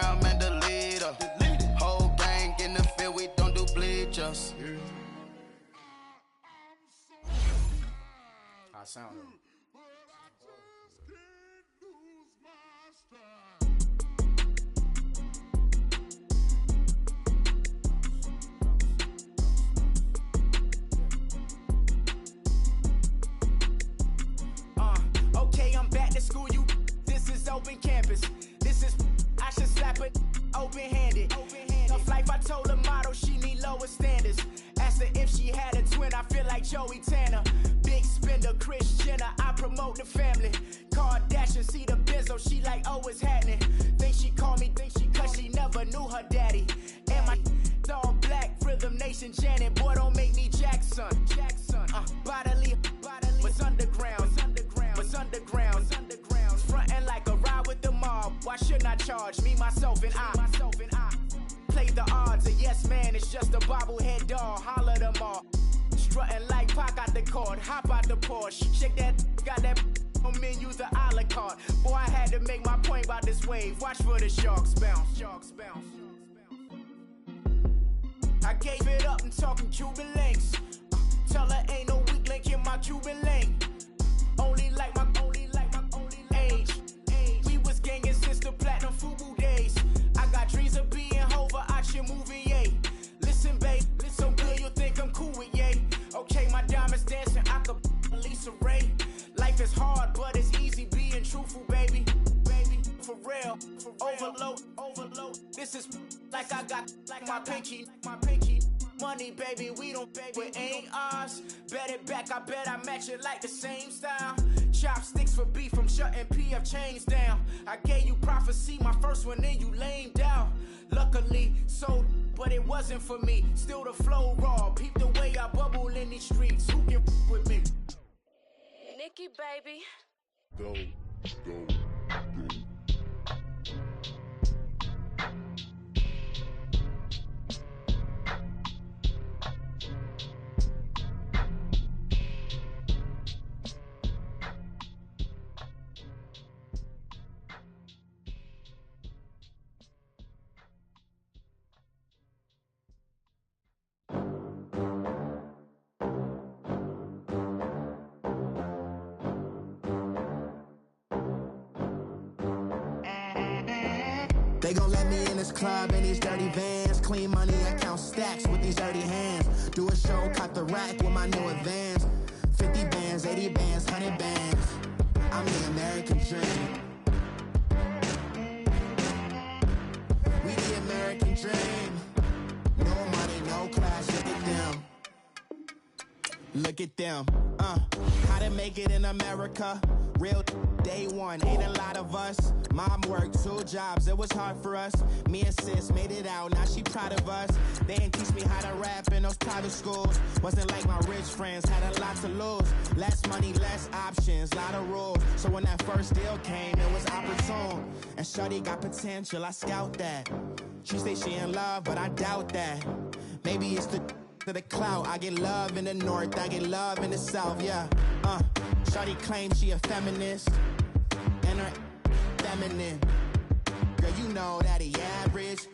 ground, man, the leader. Whole gang in the field, we don't do bleachers. I sound it. Okay, I'm back to school, you. This is open campus. This is, I should slap it open-handed. Tough life, I told her motto, she need lower standards. Asked her if she had a twin, I feel like Joey Tanner. Big spender, Kris Jenner, I promote the family. Kardashian, see the Benzo, she like, oh, it's happening. Think she called me, cause she never knew her daddy. And my all black, Rhythm Nation, Janet, boy, don't make me Jackson. Bodily, what's underground, what's underground, frontin' like a ride with the mob. Why shouldn't I charge me, myself, and I? Play the odds, a yes man, it's just a bobblehead doll. Holler them all. Strutting like Pac out the court, hop out the Porsche. Shake that, got that on menus, the a la carte. Boy, I had to make my point about this wave. Watch for the sharks bounce. I gave it up and talking Cuban links. Tell her ain't no weak link in my Cuban link. Only like my age. We was gangin' since the platinum FUBU days. I got dreams of being Hova out your movie, yay. Listen, babe, so good you'll think I'm cool with yay. Okay, my diamonds dancing, I could Lisa Ray. Life is hard, but it's easy being truthful, baby. For real, overload. This is like I got like my pinky. Money, baby, we don't pay, it ain't ours. Bet it back, I bet I match it like the same style. Chopsticks for beef, I'm shutting PF chains down. I gave you prophecy, my first one, then you lamed down. Luckily, sold, but it wasn't for me. Still the flow raw, peep the way I bubble in these streets. Who can with me? Nikki, baby. Go. They gon' let me in this club in these dirty vans. Clean money, I count stacks with these dirty hands. Do a show, cut the rack with my new advance. 50 bands, 80 bands, 100 bands. I'm the American dream. We the American dream. No money, no class, look at them. Look at them, how to make it in America. Real day one, ain't a lot of us. Mom worked 2 jobs, it was hard for us. Me and sis made it out, now she proud of us. They didn't teach me how to rap in those private schools. Wasn't like my rich friends, had a lot to lose. Less money, less options, lot of rules. So when that first deal came, it was opportune. And shorty got potential, I scout that. She say she in love, but I doubt that. Maybe it's to the clout. I get love in the north, I get love in the south, yeah. Shawty claims she a feminist, and her feminine. Girl, you know that he average.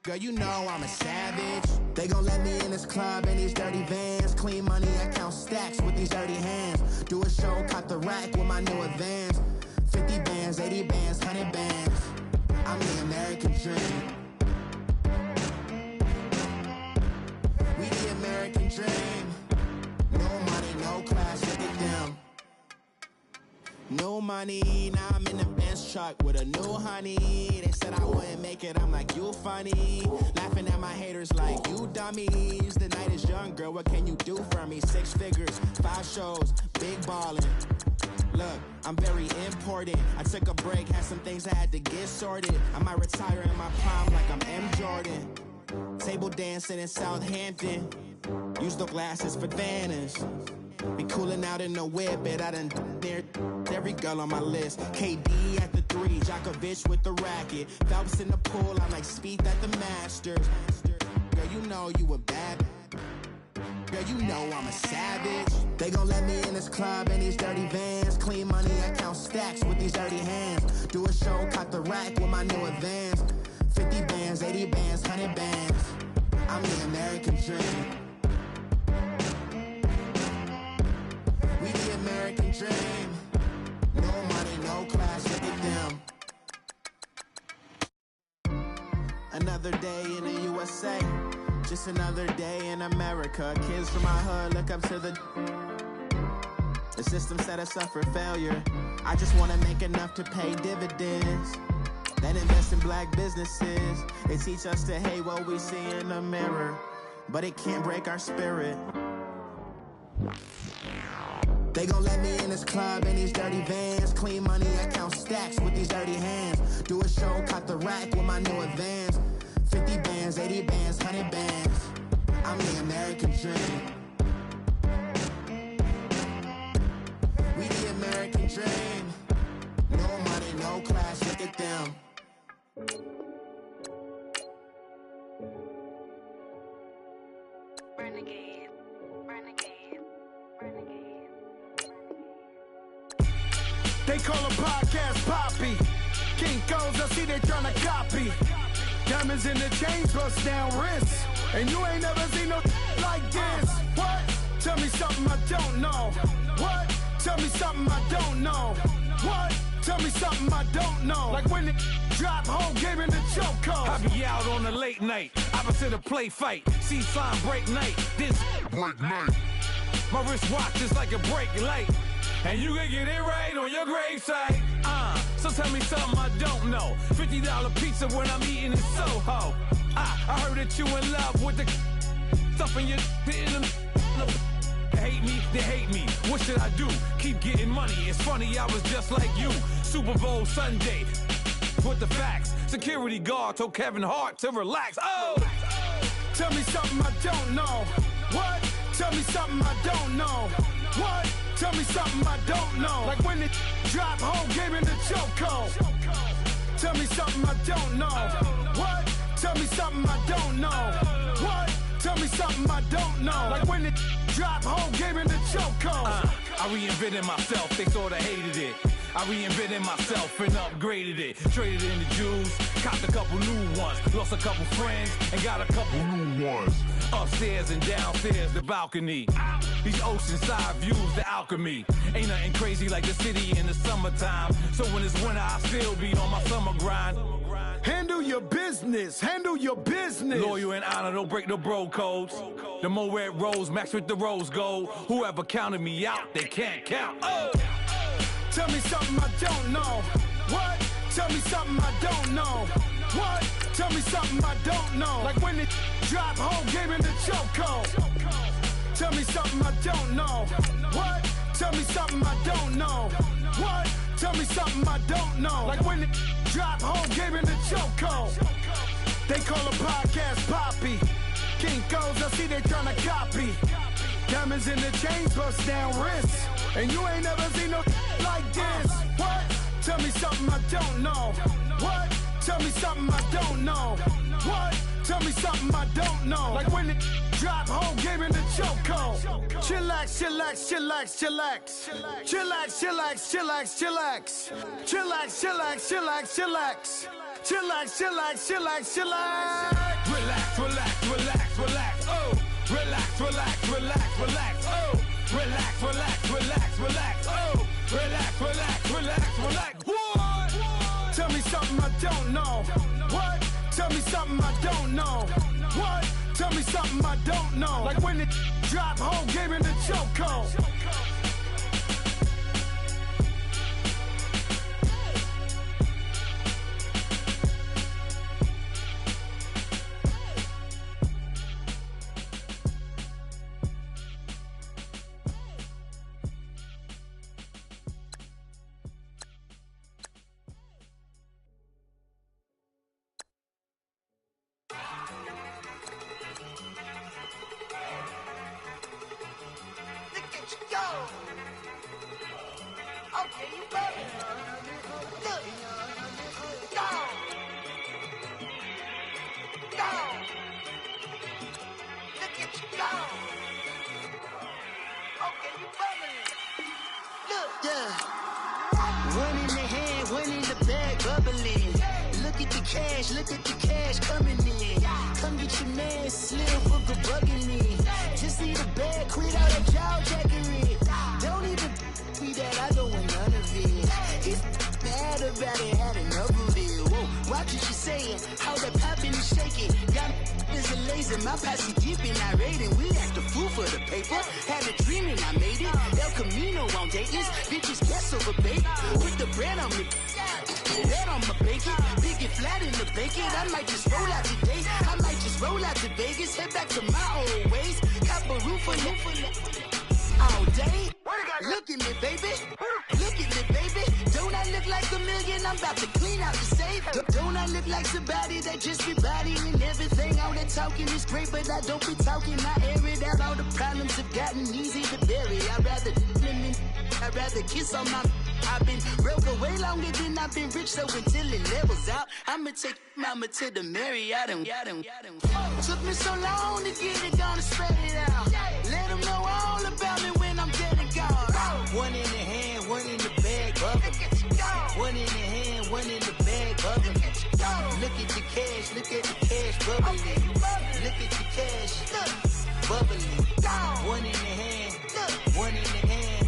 Girl, you know I'm a savage. They gon' let me in this club in these dirty vans. Clean money, I count stacks with these dirty hands. Do a show, cut the rack with my new advance. 50 bands, 80 bands, 100 bands. I'm the American dream. We the American dream. No money, no class, look at them. No money, now I'm in the Benz truck with a new honey. They said I wouldn't make it, I'm like, you funny. Laughing at my haters like, you dummies. The night is young, girl, what can you do for me? 6 figures, 5 shows, big ballin'. Look, I'm very important. I took a break, had some things I had to get sorted. I might retire in my prime like I'm M. Jordan. Table dancing in Southampton. Use the glasses for Vannas. Be cooling out in the whip, but I done near every girl on my list. KD at the 3, Djokovic with the racket. Phelps in the pool, I'm like Speed at the Masters. Girl, you know you a bad. Girl, you know I'm a savage. They gon' let me in this club in these dirty vans. Clean money, I count stacks with these dirty hands. Do a show, cut the rack with my new advance. 80 bands, 100 bands. I'm the American dream. We the American dream. No money, no class, look at them. Another day in the USA. Just another day in America. Kids from my hood look up to the system set us up for failure. I just want to make enough to pay dividends. Then invest in black businesses. They teach us to hate what we see in the mirror, but it can't break our spirit. They gon' let me in this club in these dirty vans. Clean money, I count stacks with these dirty hands. Do a show, cut the rack with my new advance. 50 bands, 80 bands, 100 bands. I'm the American dream. We the American dream. No money, no class, look at them. Renegade, renegade, renegade. They call a podcast Poppy. Kinkos, I see they tryna copy. Diamonds in the chains, bust down wrists. And you ain't never seen no like this. What? Tell me something I don't know. What? Tell me something I don't know. What? Tell me something I don't know. Like when it drop, whole game in the chokehold. I be out on a late night, opposite a play fight. See sign break night, this break night. My wristwatch is like a brake light, and you can get it right on your gravesite. So tell me something I don't know. $50 pizza when I'm eating in Soho. I heard that you in love with the stuff in your hate me, they hate me. What should I do? Keep getting money. It's funny, I was just like you. Super Bowl Sunday with the facts. Security guard told Kevin Hart to relax. Oh! Tell me something I don't know. What? Tell me something I don't know. What? Tell me something I don't know. Like when it drop, whole game in the chokehold. Tell me something I don't know. What? Tell me something I don't know. What? Tell me something I don't know. Like when it drop, whole game in the chokehold. I reinvented myself, they sorta hated it. I reinvented myself and upgraded it. Traded in the Jews, copped a couple new ones. Lost a couple friends and got a couple new ones. Upstairs and downstairs, the balcony. These oceanside views, the alchemy. Ain't nothing crazy like the city in the summertime. So when it's winter, I still be on my summer grind. Handle your business, handle your business. Loyal and honor, don't break the bro codes. The more red rose, max with the rose gold. Whoever counted me out, they can't count. Oh! Tell me something I don't know. What? Tell me something I don't know. What? Tell me something I don't know. Like when it drop, whole game in the chokehold. Tell me something I don't know. What? Tell me something I don't know. What? Tell me something I don't know. Like when it drop, whole game in the chokehold. They call a podcast Poppy. Kinkos, I see they tryna copy. Diamonds in the chains, bust down wrists. And you ain't never seen no like this. What? Tell me something I don't know. What? Tell me something I don't know. What? Tell me something I don't know. Like when it drop, whole game in the chokehold. Chillax, chillax, chillax, chillax. Chillax, chillax, chillax, chillax. Chillax, chillax, chillax, chillax. Chillax, chillax, chillax, chillax. Relax, relax, relax, relax. Oh! Relax, relax, relax, relax. Oh! Relax, relax, relax, relax. Oh! Relax, relax, relax, relax. What? Tell me something I don't know. What? Tell me something I don't know. What? Tell me something I don't know. Like when it drop, whole game in the chokehold. One in the hand, one in the bag, bubbly. Look at the cash, look at the cash coming in. Come get your man Slim for the bugging me. Just need a bag, quit all that jaw jackery. Don't even me that I don't want none of it. He's mad about it, had enough of it. Whoa, watch what you saying, how that poppin' and shaking. Y'all is a lazy, my posse deep and I raiding. We act a fool for the paper, had a dream and I made it. El Camino on Dayton's, bitches guess over baby. Put the bread on me, bread on my bacon. Big and flat in the bacon, I might just roll out today. I might just roll out to Vegas, head back to my old ways. Cop a roof for all day. Look at me, baby. Look at me, baby. Don't I look like a million? I'm about to clean out the safe. Don't I look like somebody that just be bodying everything? All that talking is great, but I don't be talking. I air it out. All the problems have gotten easy to bury. I'd rather kiss on my. I've been broke way longer than I've been rich, so until it levels out, I'ma take mama to the Marriott and took me so long to get it, gonna spread it out. Let them know all about me when I'm dead and gone. One in the hand, one in the bag, bubble. One in the hand, one in the bag, bubble. Look at the cash, look at the cash, bubbling. Look at the cash, bubbling. One in the hand, one in the hand,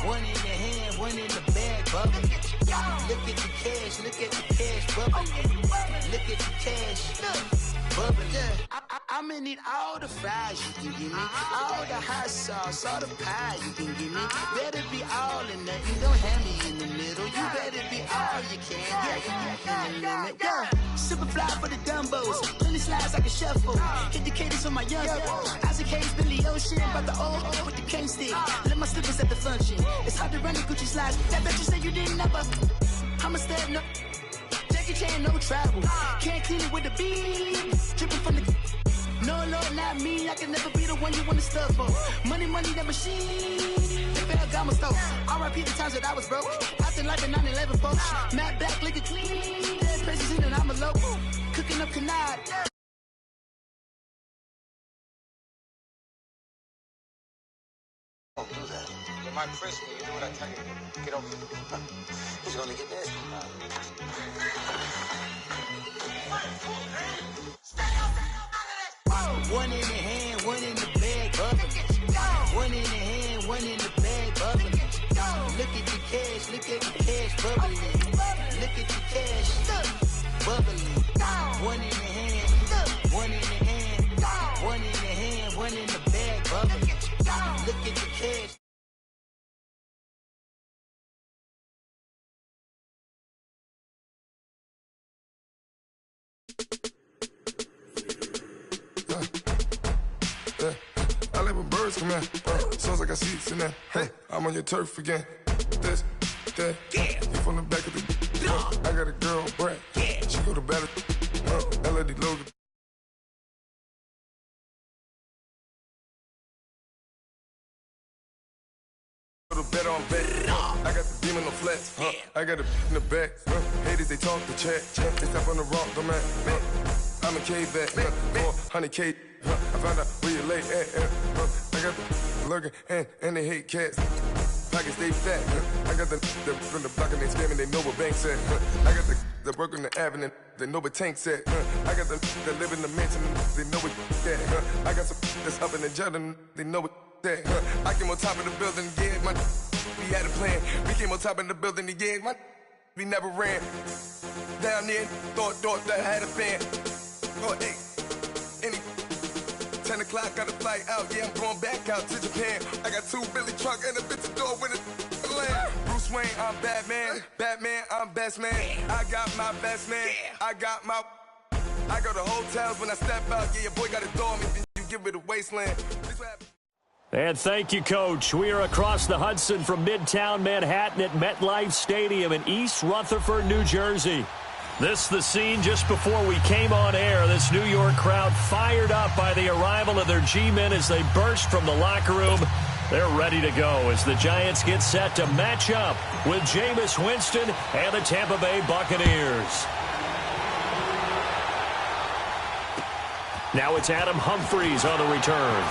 one in the hand, one in the bag, bubbling. Look at the cash, look at the cash, bubbling. Look at the cash, bubbling. I'ma need all the fries you can give me, all the hot sauce, all the pie you can give me. Better be all in nothing, don't have me in the middle. You better be all you can, yeah, in the limit. Yeah, super fly for the dumbos, plenty slides I can shuffle. Hit the cadence on my young Isaac Hayes, Billy Ocean, but the old with the cane stick. Let my slippers at the function. It's hard to run the Gucci slides. That bet you say you didn't never. I'ma step no. Jackie Chan, no travel. Can't clean it with the beat. Dripping from the. No, Lord, not me. I can never be the one you want to stuff for. Money, that machine. They fell got my stove. R.I.P. the times that I was broke. Acting like a 9/11 folks. Matte black, liquor clean. Dead president and I'm a local. Cooking up canard. Don't do that. You might press me. You do what I tell you. Get over here. He's gonna get this. One in the hand, one in the bag, bubbling. One in the hand, one in the bag, bubbling. Look at the cash, look at the cash, bubbling. Look at the cash, bubbling. One in the hand, one in the hand, one in the hand, one in the bag, bubbling. Look at the cash. I like when birds come in. Sounds like I see seats in there. Hey, I'm on your turf again. This, that, you from the back of the. I got a girl, Brad. She go to battle. LED logo. Bet on bet. I got the demon on flats. I got a in the back. Haters, they talk the chat. They step on the rock, don't man. I'm a K-back. 400K. I found out where you lay at. I got the lurking and they hate cats. Pockets stay fat. I got the from the block and they scamming, they know what banks at. I got the work on the avenue, they know what tanks at. I got the live in the mansion, they know what that. I got some that's up in the Jordan, they know what that. I came on top of the building, yeah, we had a plan. We came on top of the building, yeah, we never ran. Down there, thought that I had a fan. Oh, hey, 10 o'clock, got a flight out, yeah, I'm going back out to Japan. I got 2 Billy truck and a bitch door with a land. Bruce Wayne, I'm Batman, I'm best man. I got my best man, I go to hotels when I step out, yeah, your boy got a door, me, you give it a wasteland. And thank you, Coach. We are across the Hudson from Midtown Manhattan at MetLife Stadium in East Rutherford, New Jersey. This the scene just before we came on air. This New York crowd fired up by the arrival of their G-men as they burst from the locker room. They're ready to go as the Giants get set to match up with Jameis Winston and the Tampa Bay Buccaneers. Now it's Adam Humphries on the return.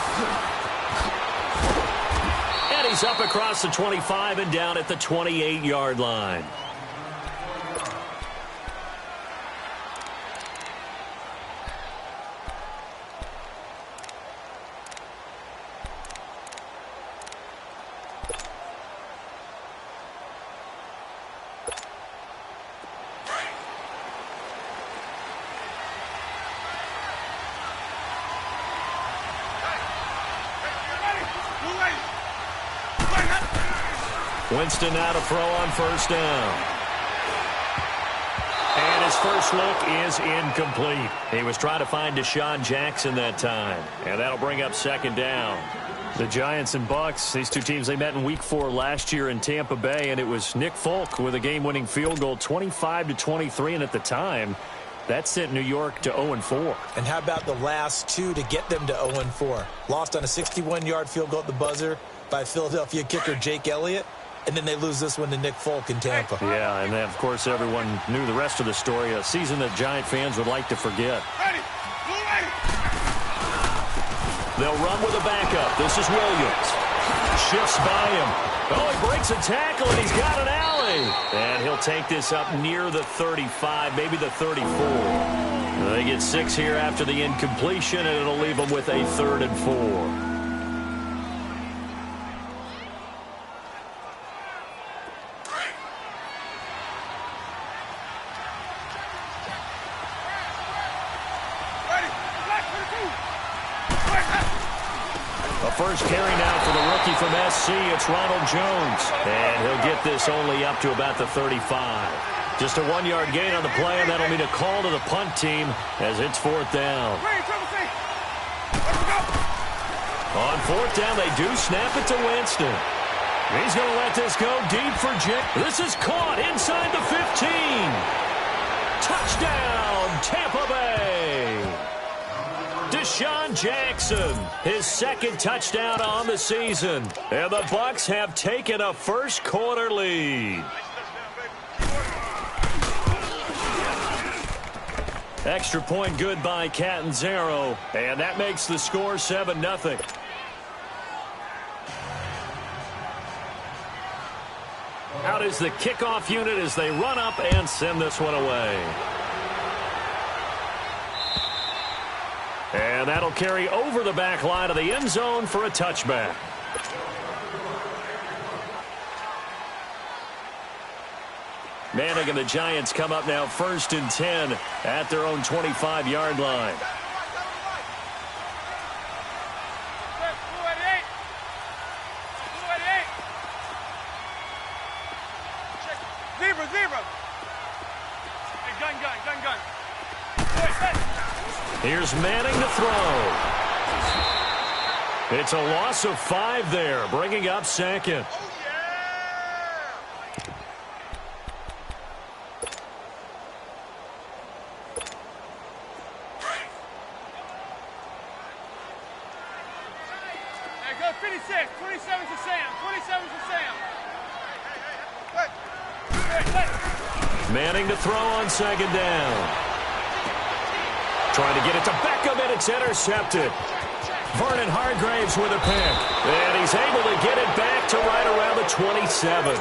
And he's up across the 25 and down at the 28-yard line. Winston now to throw on first down. And his first look is incomplete. He was trying to find Deshaun Jackson that time. And that'll bring up second down. The Giants and Bucs, these two teams, they met in Week 4 last year in Tampa Bay, and it was Nick Folk with a game-winning field goal, 25-23, and at the time, that sent New York to 0-4. And how about the last two to get them to 0-4? Lost on a 61-yard field goal at the buzzer by Philadelphia kicker Jake Elliott, and then they lose this one to Nick Folk in Tampa. Yeah, and then, of course, everyone knew the rest of the story, a season that Giant fans would like to forget. They'll run with a backup. This is Williams. Shifts by him. Oh, he breaks a tackle, and he's got an alley. And he'll take this up near the 35, maybe the 34. They get 6 here after the incompletion, and it'll leave them with a 3rd and 4. First carry now for the rookie from SC. It's Ronald Jones. And he'll get this only up to about the 35. Just a 1-yard gain on the play, and that'll mean a call to the punt team as it's 4th down. On 4th down, they do snap it to Winston. He's going to let this go deep for Jake. This is caught inside the 15. Touchdown, Tampa Bay. Deshaun Jackson, his 2nd touchdown on the season. And the Bucs have taken a first-quarter lead. Extra point good by Catanzaro. And that makes the score 7-0. Out is the kickoff unit as they run up and send this one away. And that'll carry over the back line of the end zone for a touchback. Manning and the Giants come up now 1st and 10 at their own 25-yard line. Zebra. Hey, gun. Here's Manning to throw. It's a loss of 5 there, bringing up 2nd. There goes 56, 27 to Sam, 27 to Sam. Manning to throw on 2nd down. Trying to get it to Beckham, and it's intercepted. Vernon Hargraves with a pick. And he's able to get it back to right around the 27.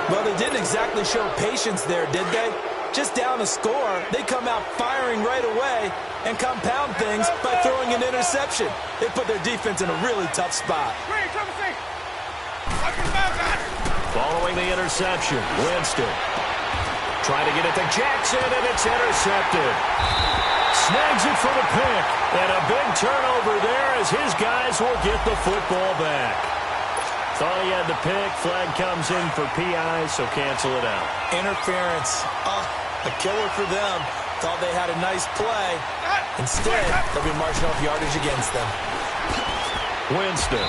Well, they didn't exactly show patience there, did they? Just down a score, they come out firing right away and compound things by throwing an interception. They put their defense in a really tough spot. Following the interception, Winston trying to get it to Jackson, and it's intercepted. Snags it for the pick, and a big turnover there as his guys will get the football back. Thought he had the pick. Flag comes in for PI, so cancel it out. Interference. A killer for them. Thought they had a nice play. Instead, they'll be marching off yardage against them. Winston.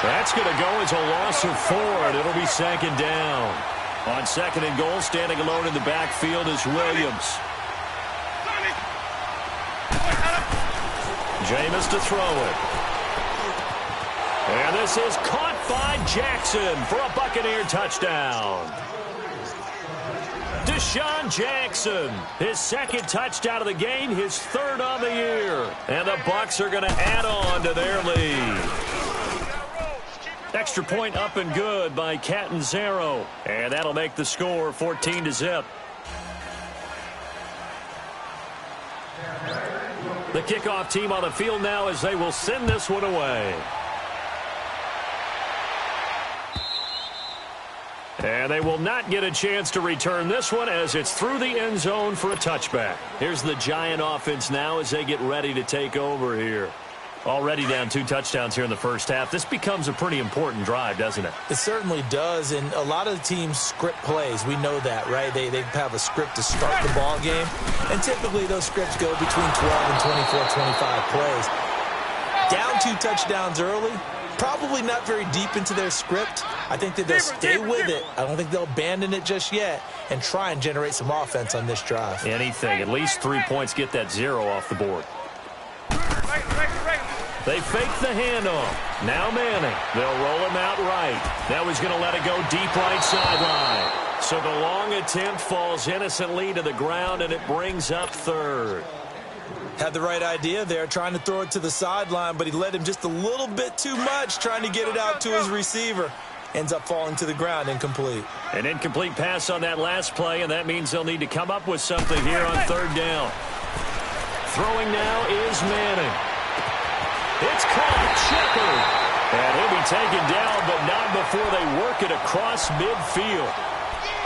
That's going to go as a loss of 4, and it'll be 2nd down. On 2nd and goal, standing alone in the backfield is Williams. Jameis to throw it. And this is caught by Jackson for a Buccaneer touchdown. Deshaun Jackson, his 2nd touchdown of the game, his 3rd on the year. And the Bucs are going to add on to their lead. Extra point up and good by Catanzaro. And that'll make the score 14-0. The kickoff team on the field now as they will send this one away. And they will not get a chance to return this one as it's through the end zone for a touchback. Here's the Giant offense now as they get ready to take over here. Already down 2 touchdowns here in the first half. This becomes a pretty important drive, doesn't it? It certainly does, and a lot of the teams script plays. We know that, right? They have a script to start the ball game, and typically those scripts go between 12 and 24, 25 plays. Down 2 touchdowns early, probably not very deep into their script. I think that they'll stay with it. I don't think they'll abandon it just yet and try and generate some offense on this drive. Anything. At least 3 points, get that 0 off the board. They fake the handoff. Now Manning. They'll roll him out right. Now he's going to let it go deep right sideline. So the long attempt falls innocently to the ground, and it brings up 3rd. Had the right idea there, trying to throw it to the sideline, but he led him just a little bit too much, trying to get it out to his receiver. Ends up falling to the ground, incomplete. An incomplete pass on that last play, and that means they'll need to come up with something here on 3rd down. Throwing now is Manning. It's caught, Shepard. And he'll be taken down, but not before they work it across midfield.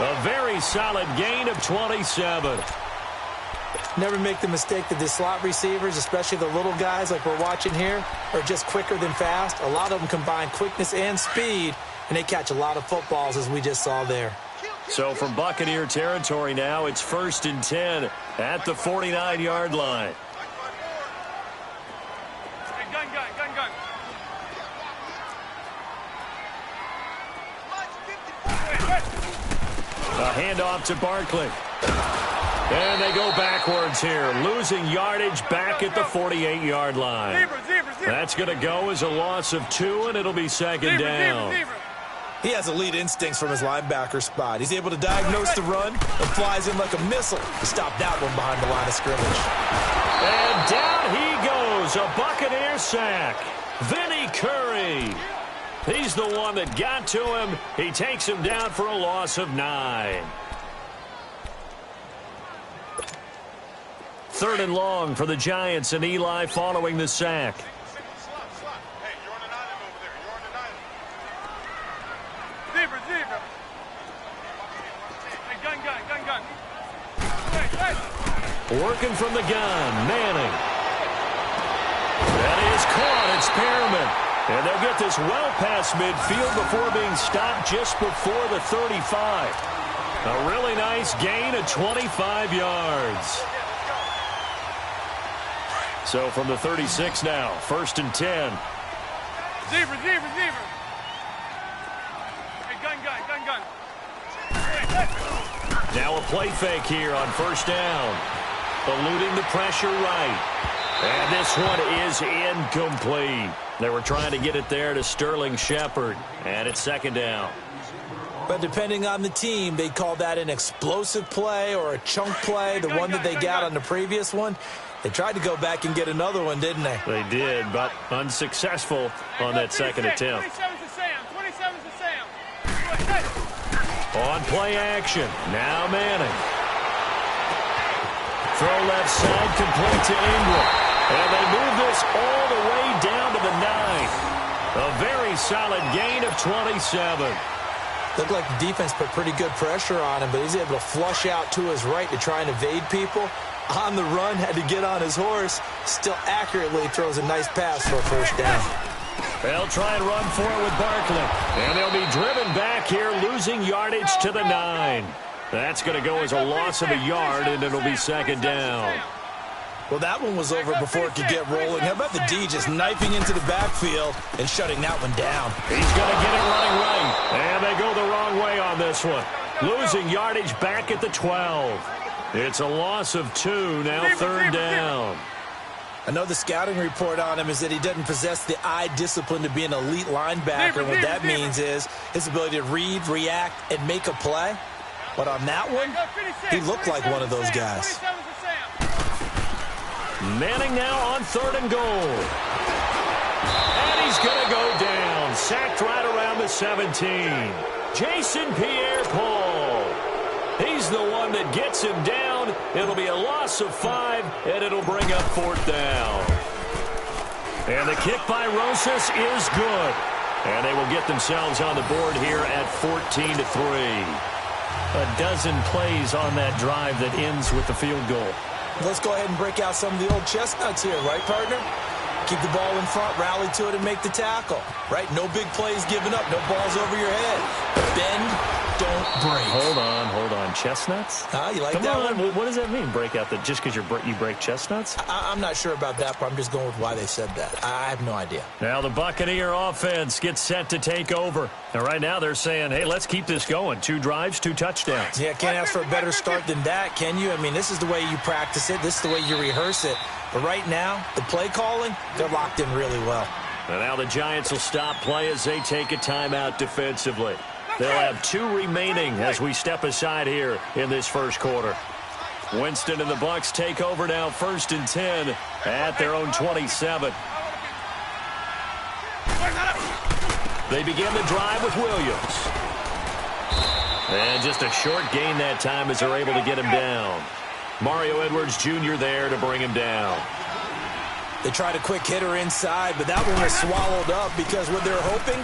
A very solid gain of 27. Never make the mistake that the slot receivers, especially the little guys like we're watching here, are just quicker than fast. A lot of them combine quickness and speed, and they catch a lot of footballs, as we just saw there. So from Buccaneer territory now, it's 1st and 10 at the 49-yard line. Gun. A handoff to Barkley. And they go backwards here, losing yardage back at the 48-yard line. That's going to go as a loss of 2, and it'll be 2nd down. He has elite instincts from his linebacker spot. He's able to diagnose the run and flies in like a missile to stop that one behind the line of scrimmage. And down he goes, a Buccaneer sack. Vinny Curry. He's the one that got to him. He takes him down for a loss of 9. 3rd and long for the Giants, and Eli following the sack. Working from the gun, Manning. That is caught. It's Perriman. And they'll get this well past midfield before being stopped just before the 35. A really nice gain of 25 yards. So from the 36 now, 1st and 10. Receiver. Hey, gun. Now a play fake here on 1st down. Eluding the pressure right. And this one is incomplete. They were trying to get it there to Sterling Shepard. And it's 2nd down. But depending on the team, they call that an explosive play or a chunk play, the one that they got on the previous one. They tried to go back and get another one, didn't they? They did, but unsuccessful on that 2nd attempt. 27's to Sam. On play action, now Manning. Throw left side, complete to Ingram. And they move this all the way down to the 9. A very solid gain of 27. Looked like the defense put pretty good pressure on him, but he's able to flush out to his right to try and evade people. On the run, had to get on his horse. Still accurately throws a nice pass for a 1st down. They'll try and run for it with Barkley. And they'll be driven back here, losing yardage to the 9. That's going to go as a loss of a yard, and it'll be 2nd down. Well, that one was over before it could get rolling. How about the D just knifing into the backfield and shutting that one down? He's going to get it running right. And they go the wrong way on this one. Losing yardage back at the 12. It's a loss of 2, now 3rd down. I know the scouting report on him is that he doesn't possess the eye discipline to be an elite linebacker. And what that means is his ability to read, react, and make a play. But on that one, he looked like one of those guys. Manning now on 3rd and goal. And he's going to go down. Sacked right around the 17. Jason Pierre-Paul. He's the one that gets him down. It'll be a loss of 5, and it'll bring up 4th down. And the kick by Rosas is good. And they will get themselves on the board here at 14-3. A dozen plays on that drive that ends with the field goal. Let's go ahead and break out some of the old chestnuts here, right, partner? Keep the ball in front, rally to it, and make the tackle. Right? No big plays given up. No balls over your head. Bend, don't break. Hold on. Chestnuts? You like Come that on. one? What does that mean, break out? Just because you break chestnuts? I'm not sure about that, but I'm just going with why they said that. I have no idea. Now the Buccaneer offense gets set to take over. And right now they're saying, hey, let's keep this going. 2 drives, 2 touchdowns. Yeah, can't ask for a better start than that, can you? I mean, this is the way you practice it. This is the way you rehearse it. But right now, the play calling, they're locked in really well. And now the Giants will stop play as they take a timeout defensively. They'll have 2 remaining as we step aside here in this first quarter. Winston and the Bucs take over now, 1st and 10 at their own 27. They begin the drive with Williams. And just a short gain that time as they're able to get him down. Mario Edwards Jr. there to bring him down. They tried a quick hitter inside, but that one was swallowed up because what they're hoping,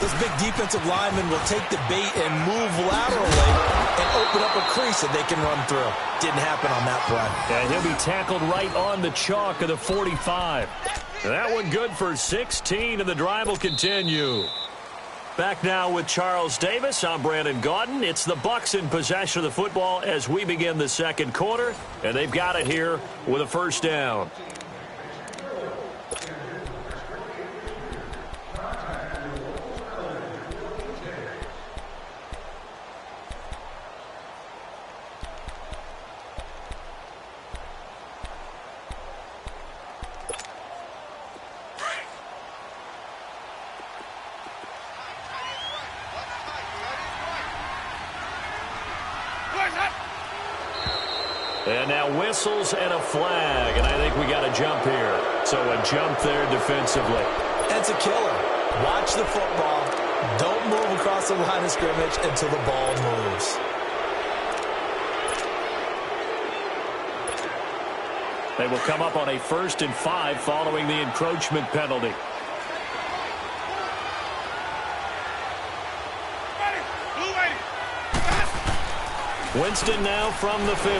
this big defensive lineman will take the bait and move laterally and open up a crease that they can run through. Didn't happen on that play. And he'll be tackled right on the chalk of the 45. That one good for 16, and the drive will continue. Back now with Charles Davis. I'm Brandon Gaudin. It's the Bucs in possession of the football as we begin the second quarter, and they've got it here with a first down. And now whistles and a flag, and I think we got a jump here. So a jump there defensively. That's a killer. Watch the football. Don't move across the line of scrimmage until the ball moves. They will come up on a 1st and 5 following the encroachment penalty. Winston now from the 50.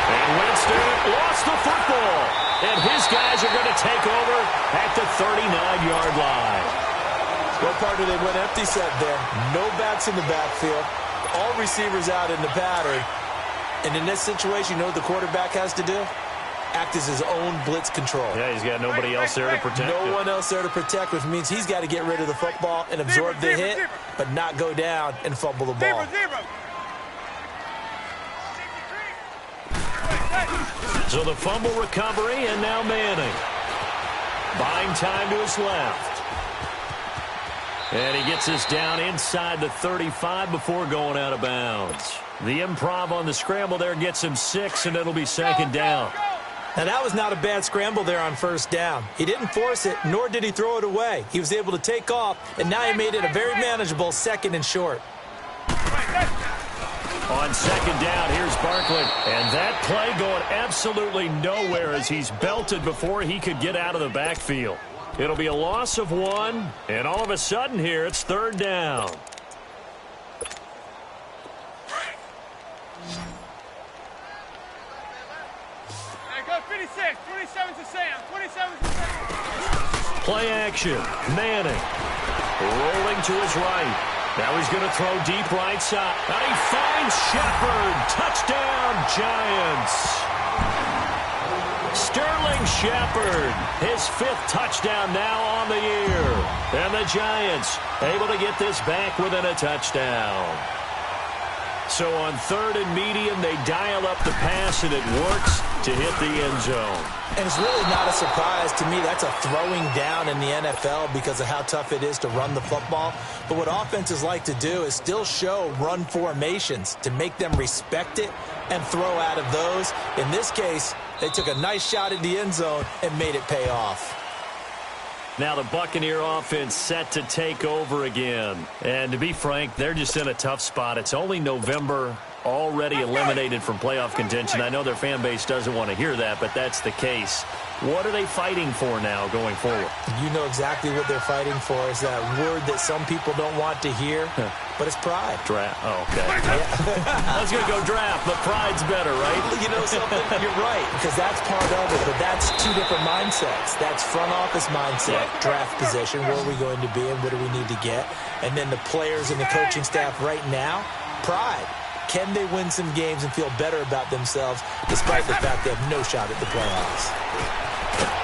And Winston lost the football. And his guys are going to take over at the 39-yard line. What part do they went empty set there? No backs in the backfield. All receivers out in the pattern. And in this situation, you know what the quarterback has to do? Act as his own blitz control. Yeah, he's got nobody else there to protect No one else there to protect, which means he's got to get rid of the football and absorb the hit, but not go down and fumble the ball. So the fumble recovery, and now Manning. Buying time to his left. And he gets this down inside the 35 before going out of bounds. The improv on the scramble there gets him 6, and it'll be 2nd down. Now, that was not a bad scramble there on 1st down. He didn't force it, nor did he throw it away. He was able to take off, and now he made it a very manageable 2nd and short. On 2nd down, here's Barkley. And that play going absolutely nowhere as he's belted before he could get out of the backfield. It'll be a loss of 1, and all of a sudden here, it's 3rd down. Go 56, 27 to Sam, 27 to Sam. Play action, Manning. Rolling to his right. Now he's going to throw deep right side. And he finds Shepard. Touchdown, Giants. Sterling Shepard, his 5th touchdown now on the year. And the Giants able to get this back within a touchdown. So on 3rd and medium, they dial up the pass, and it works to hit the end zone. And it's really not a surprise to me. That's a throwing down in the NFL because of how tough it is to run the football. But what offenses like to do is still show run formations to make them respect it and throw out of those. In this case, they took a nice shot at the end zone and made it pay off. Now the Buccaneer offense set to take over again. And to be frank, they're just in a tough spot. It's only November, already eliminated from playoff contention. I know their fan base doesn't want to hear that, but that's the case. What are they fighting for now going forward? You know exactly what they're fighting for. Is that word that some people don't want to hear. but it's pride. Draft. Oh, okay. I was going to go draft, but pride's better, right? You know something? You're right, because that's part of it, but that's two different mindsets. That's front office mindset, draft position, where are we going to be and what do we need to get? And then the players and the coaching staff right now, pride. Can they win some games and feel better about themselves despite the fact they have no shot at the playoffs?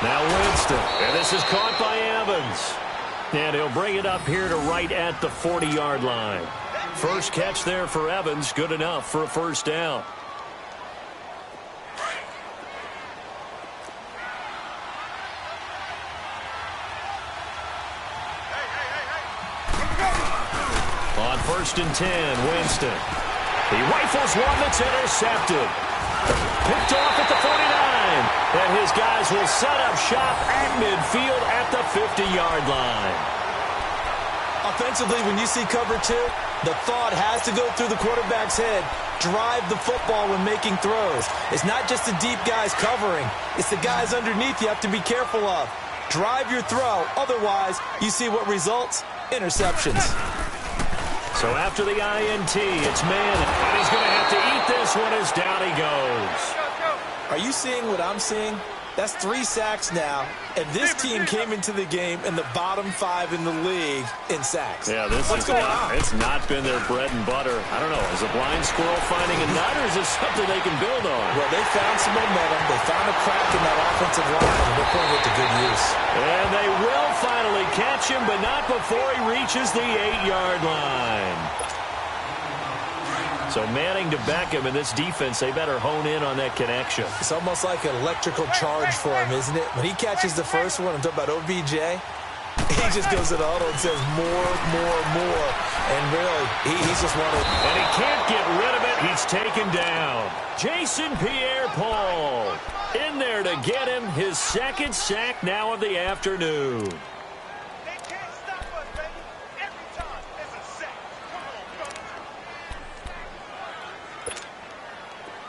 Now Winston, and this is caught by Evans. And he'll bring it up here to right at the 40-yard line. First catch there for Evans, good enough for a first down. On 1st and 10, Winston. He rifles one that's intercepted. Picked off at the 49. And his guys will set up shop at midfield at the 50-yard line. Offensively, when you see cover 2, the thought has to go through the quarterback's head. Drive the football when making throws. It's not just the deep guys covering. It's the guys underneath you have to be careful of. Drive your throw. Otherwise, you see what results? Interceptions. So after the INT, it's Manning. And he's going to have to eat this one as down he goes. Are you seeing what I'm seeing? That's 3 sacks now, and this team came into the game in the bottom 5 in the league in sacks. Yeah, What's going on? It's not been their bread and butter. I don't know. Is a blind squirrel finding a nut, or is it something they can build on? Well, they found some momentum. They found a crack in that offensive line, and they're putting it to good use. And they will finally catch him, but not before he reaches the 8-yard line. So Manning to Beckham, and this defense, they better hone in on that connection. It's almost like an electrical charge for him, isn't it? When he catches the first one, I'm talking about OBJ, he just goes to the huddle and says more. And really, he's just wanted. And he can't get rid of it. He's taken down. Jason Pierre-Paul in there to get him his 2nd sack now of the afternoon.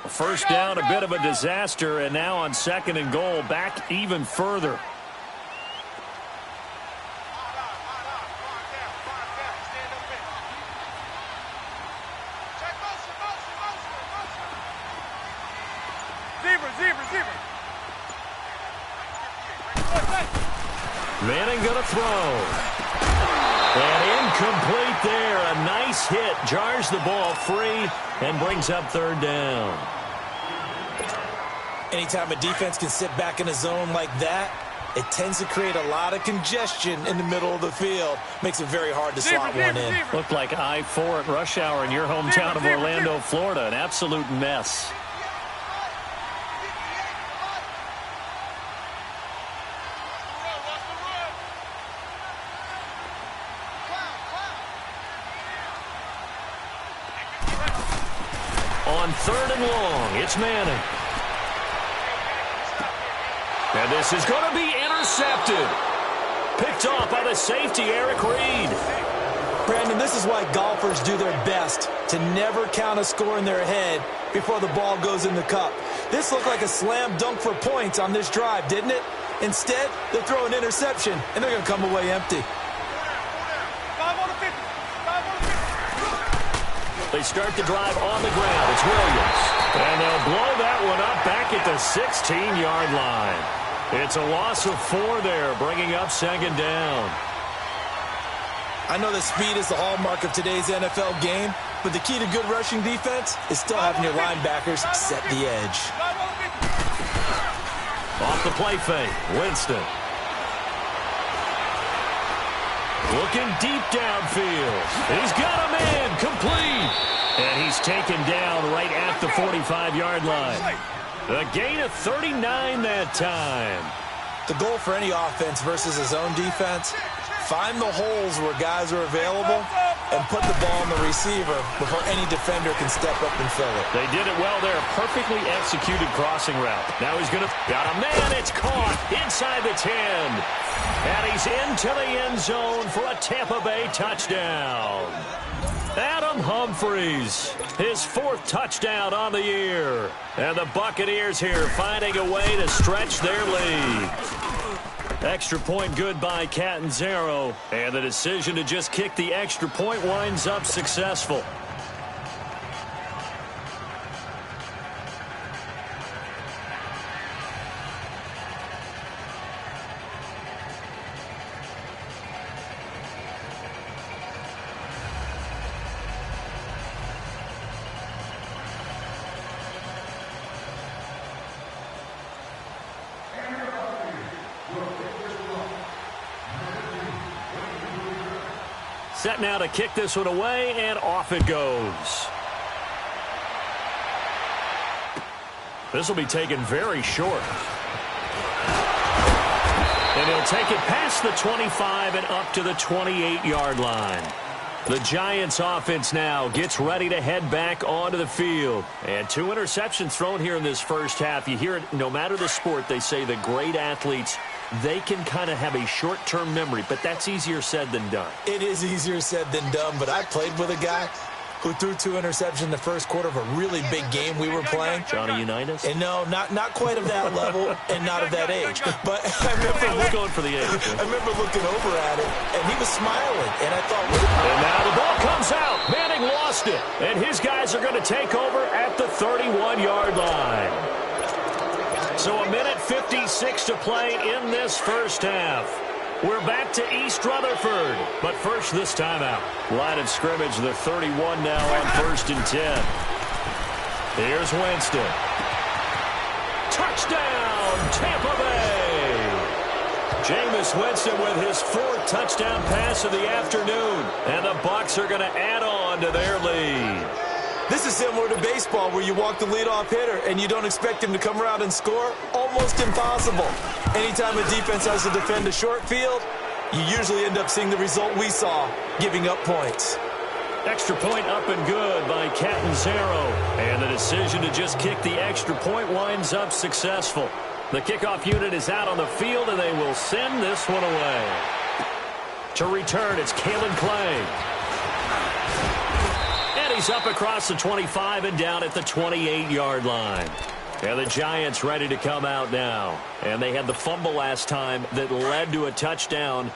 First down, a bit of a disaster, and now on 2nd and goal, back even further. Zebra. Manning gonna throw. And incomplete there. A nice hit. Jars the ball free and brings up 3rd down. Anytime a defense can sit back in a zone like that, it tends to create a lot of congestion in the middle of the field. Makes it very hard to slot one in. Looked like I-4 at rush hour in your hometown of Orlando, Florida. An absolute mess. On 3rd and long, it's Manning. And this is going to be intercepted. Picked off by the safety, Eric Reed. Brandon, this is why golfers do their best to never count a score in their head before the ball goes in the cup. This looked like a slam dunk for points on this drive, didn't it? Instead, they throw an interception, and they're going to come away empty. They start the drive on the ground. It's Williams. And they'll blow that one up back at the 16-yard line. It's a loss of 4 there, bringing up 2nd down. I know that speed is the hallmark of today's NFL game, but the key to good rushing defense is still having your linebackers set the edge. Off the play fake, Winston. Looking deep downfield. He's got a man complete. And he's taken down right at the 45-yard line. A gain of 39 that time. The goal for any offense versus his own defense, find the holes where guys are available and put the ball on the receiver before any defender can step up and fill it. They did it well there. Perfectly executed crossing route. Now he's going to... Got a man. It's caught inside the 10. And he's into the end zone for a Tampa Bay touchdown. Adam Humphries, his 4th touchdown on the year. And the Buccaneers here finding a way to stretch their lead. Extra point good by Catanzaro. And the decision to just kick the extra point winds up successful. Set now to kick this one away, and off it goes. This will be taken very short. And he'll take it past the 25 and up to the 28-yard line. The Giants offense now gets ready to head back onto the field. And 2 interceptions thrown here in this first half. You hear it, no matter the sport, they say the great athletes, they can kind of have a short-term memory, but that's easier said than done. It is easier said than done, but I played with a guy who threw 2 interceptions in the first quarter of a really big game we were playing. Johnny Unitas? And no, not quite of that level and not of that age. But I remember going for the age. I remember looking over at him, and he was smiling, and I thought, and now the ball comes out. Manning lost it, and his guys are going to take over at the 31-yard line. So a minute 56 to play in this first half. We're back to East Rutherford, but first this timeout. Line of scrimmage, the 31 now on 1st and 10. Here's Winston. Touchdown, Tampa Bay! Jameis Winston with his 4th touchdown pass of the afternoon, and the Bucs are going to add on to their lead. This is similar to baseball where you walk the leadoff hitter and you don't expect him to come around and score. Almost impossible. Anytime a defense has to defend a short field, you usually end up seeing the result we saw, giving up points. Extra point up and good by Catanzaro. And the decision to just kick the extra point winds up successful. The kickoff unit is out on the field, and they will send this one away. To return, it's Kalen Clay. He's up across the 25 and down at the 28-yard line. And the Giants ready to come out now. And they had the fumble last time that led to a touchdown.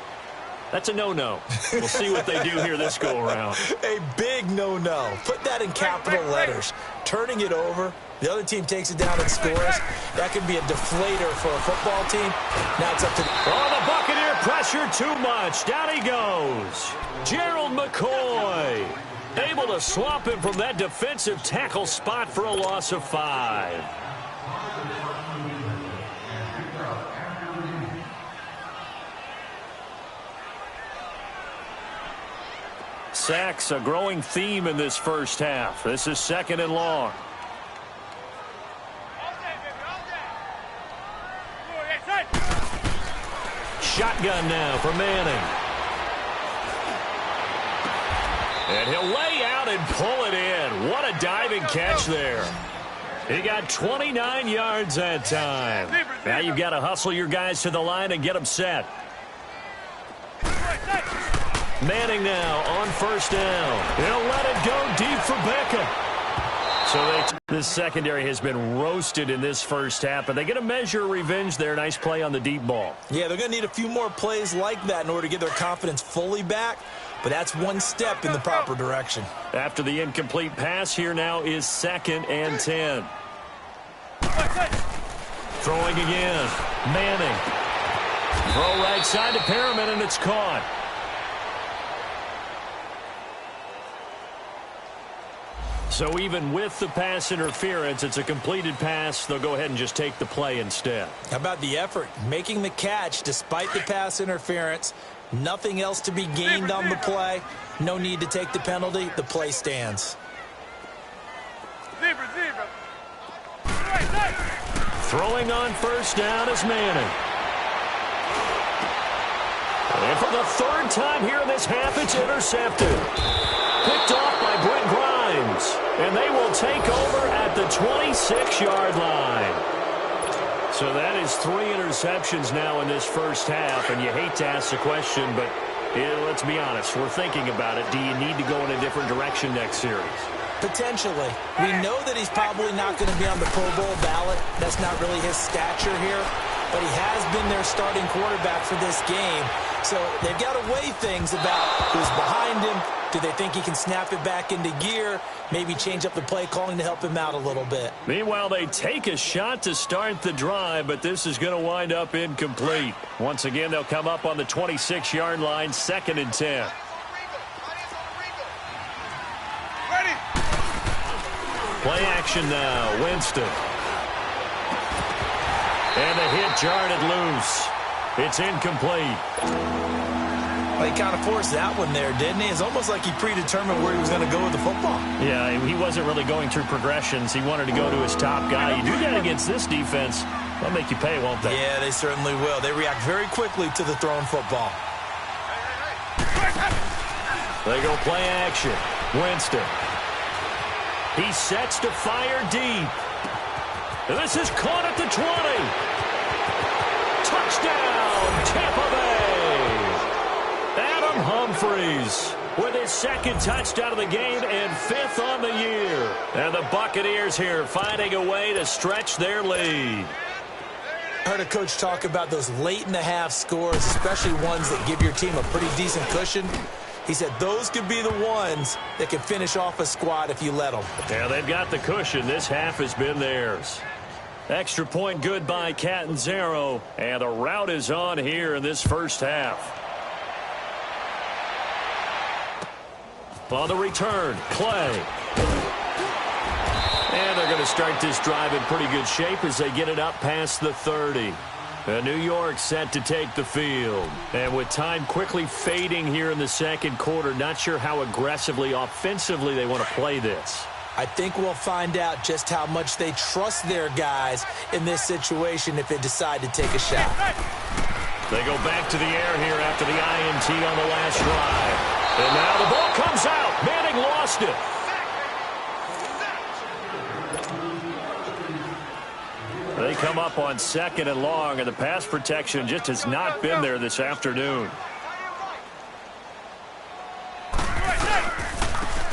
That's a no-no. We'll see what they do here this go-around. A big no-no. Put that in capital letters. Turning it over, the other team takes it down and scores. That could be a deflator for a football team. Now it's up to... Oh, the Buccaneer pressure too much. Down he goes. Gerald McCoy. Able to swap him from that defensive tackle spot for a loss of 5. Sacks, a growing theme in this first half. This is 2nd and long. Shotgun now for Manning. And he'll lay out and pull it in. What a diving catch there. He got 29 yards that time. Now you've got to hustle your guys to the line and get them set. Manning now on 1st down. He'll let it go deep for Beckham. So this secondary has been roasted in this first half, but they get a measure of revenge there. Nice play on the deep ball. Yeah, they're going to need a few more plays like that in order to get their confidence fully back. But that's one step in the proper direction. After the incomplete pass, here now is 2nd and 10. Throwing again. Manning. Throw right side to Perriman, and it's caught. So even with the pass interference, it's a completed pass. They'll go ahead and just take the play instead. How about the effort? Making the catch despite the pass interference. Nothing else to be gained on the play. No need to take the penalty. The play stands. Throwing on 1st down is Manning. And for the 3rd time here in this half, it's intercepted. Picked off by Brent Grimes. And they will take over at the 26-yard line. So that is 3 interceptions now in this first half, and you hate to ask the question, but let's be honest, we're thinking about it. Do you need to go in a different direction next series? Potentially. We know that he's probably not going to be on the Pro Bowl ballot. That's not really his stature here. but he has been their starting quarterback for this game. So they've got to weigh things about who's behind him. Do they think he can snap it back into gear? Maybe change up the play calling to help him out a little bit. Meanwhile, they take a shot to start the drive, but this is going to wind up incomplete. Once again, they'll come up on the 26-yard line, 2nd and 10. Play action now, Winston. And the hit jarred it loose. It's incomplete. Well, he kind of forced that one there, didn't he? It's almost like he predetermined where he was going to go with the football. Yeah, he wasn't really going through progressions. He wanted to go to his top guy. You do that against this defense, they'll make you pay, won't they? Yeah, they certainly will. They react very quickly to the thrown football. They go play action. Winston. He sets to fire deep. This is caught at the 20. Touchdown, Tampa Bay. Adam Humphries with his 2nd touchdown of the game and 5th on the year. And the Buccaneers here finding a way to stretch their lead. I heard a coach talk about those late-in-the-half scores, especially ones that give your team a pretty decent cushion. He said those could be the ones that can finish off a squad if you let them. Yeah, they've got the cushion. This half has been theirs. Extra point good by Catanzaro, and the route is on here in this first half. On the return, Clay. And they're going to start this drive in pretty good shape as they get it up past the 30. New York set to take the field. And with time quickly fading here in the second quarter, not sure how aggressively, offensively they want to play this. I think we'll find out just how much they trust their guys in this situation if they decide to take a shot. They go back to the air here after the INT on the last drive. And now the ball comes out. Manning lost it. They come up on 2nd and long, and the pass protection just has not been there this afternoon.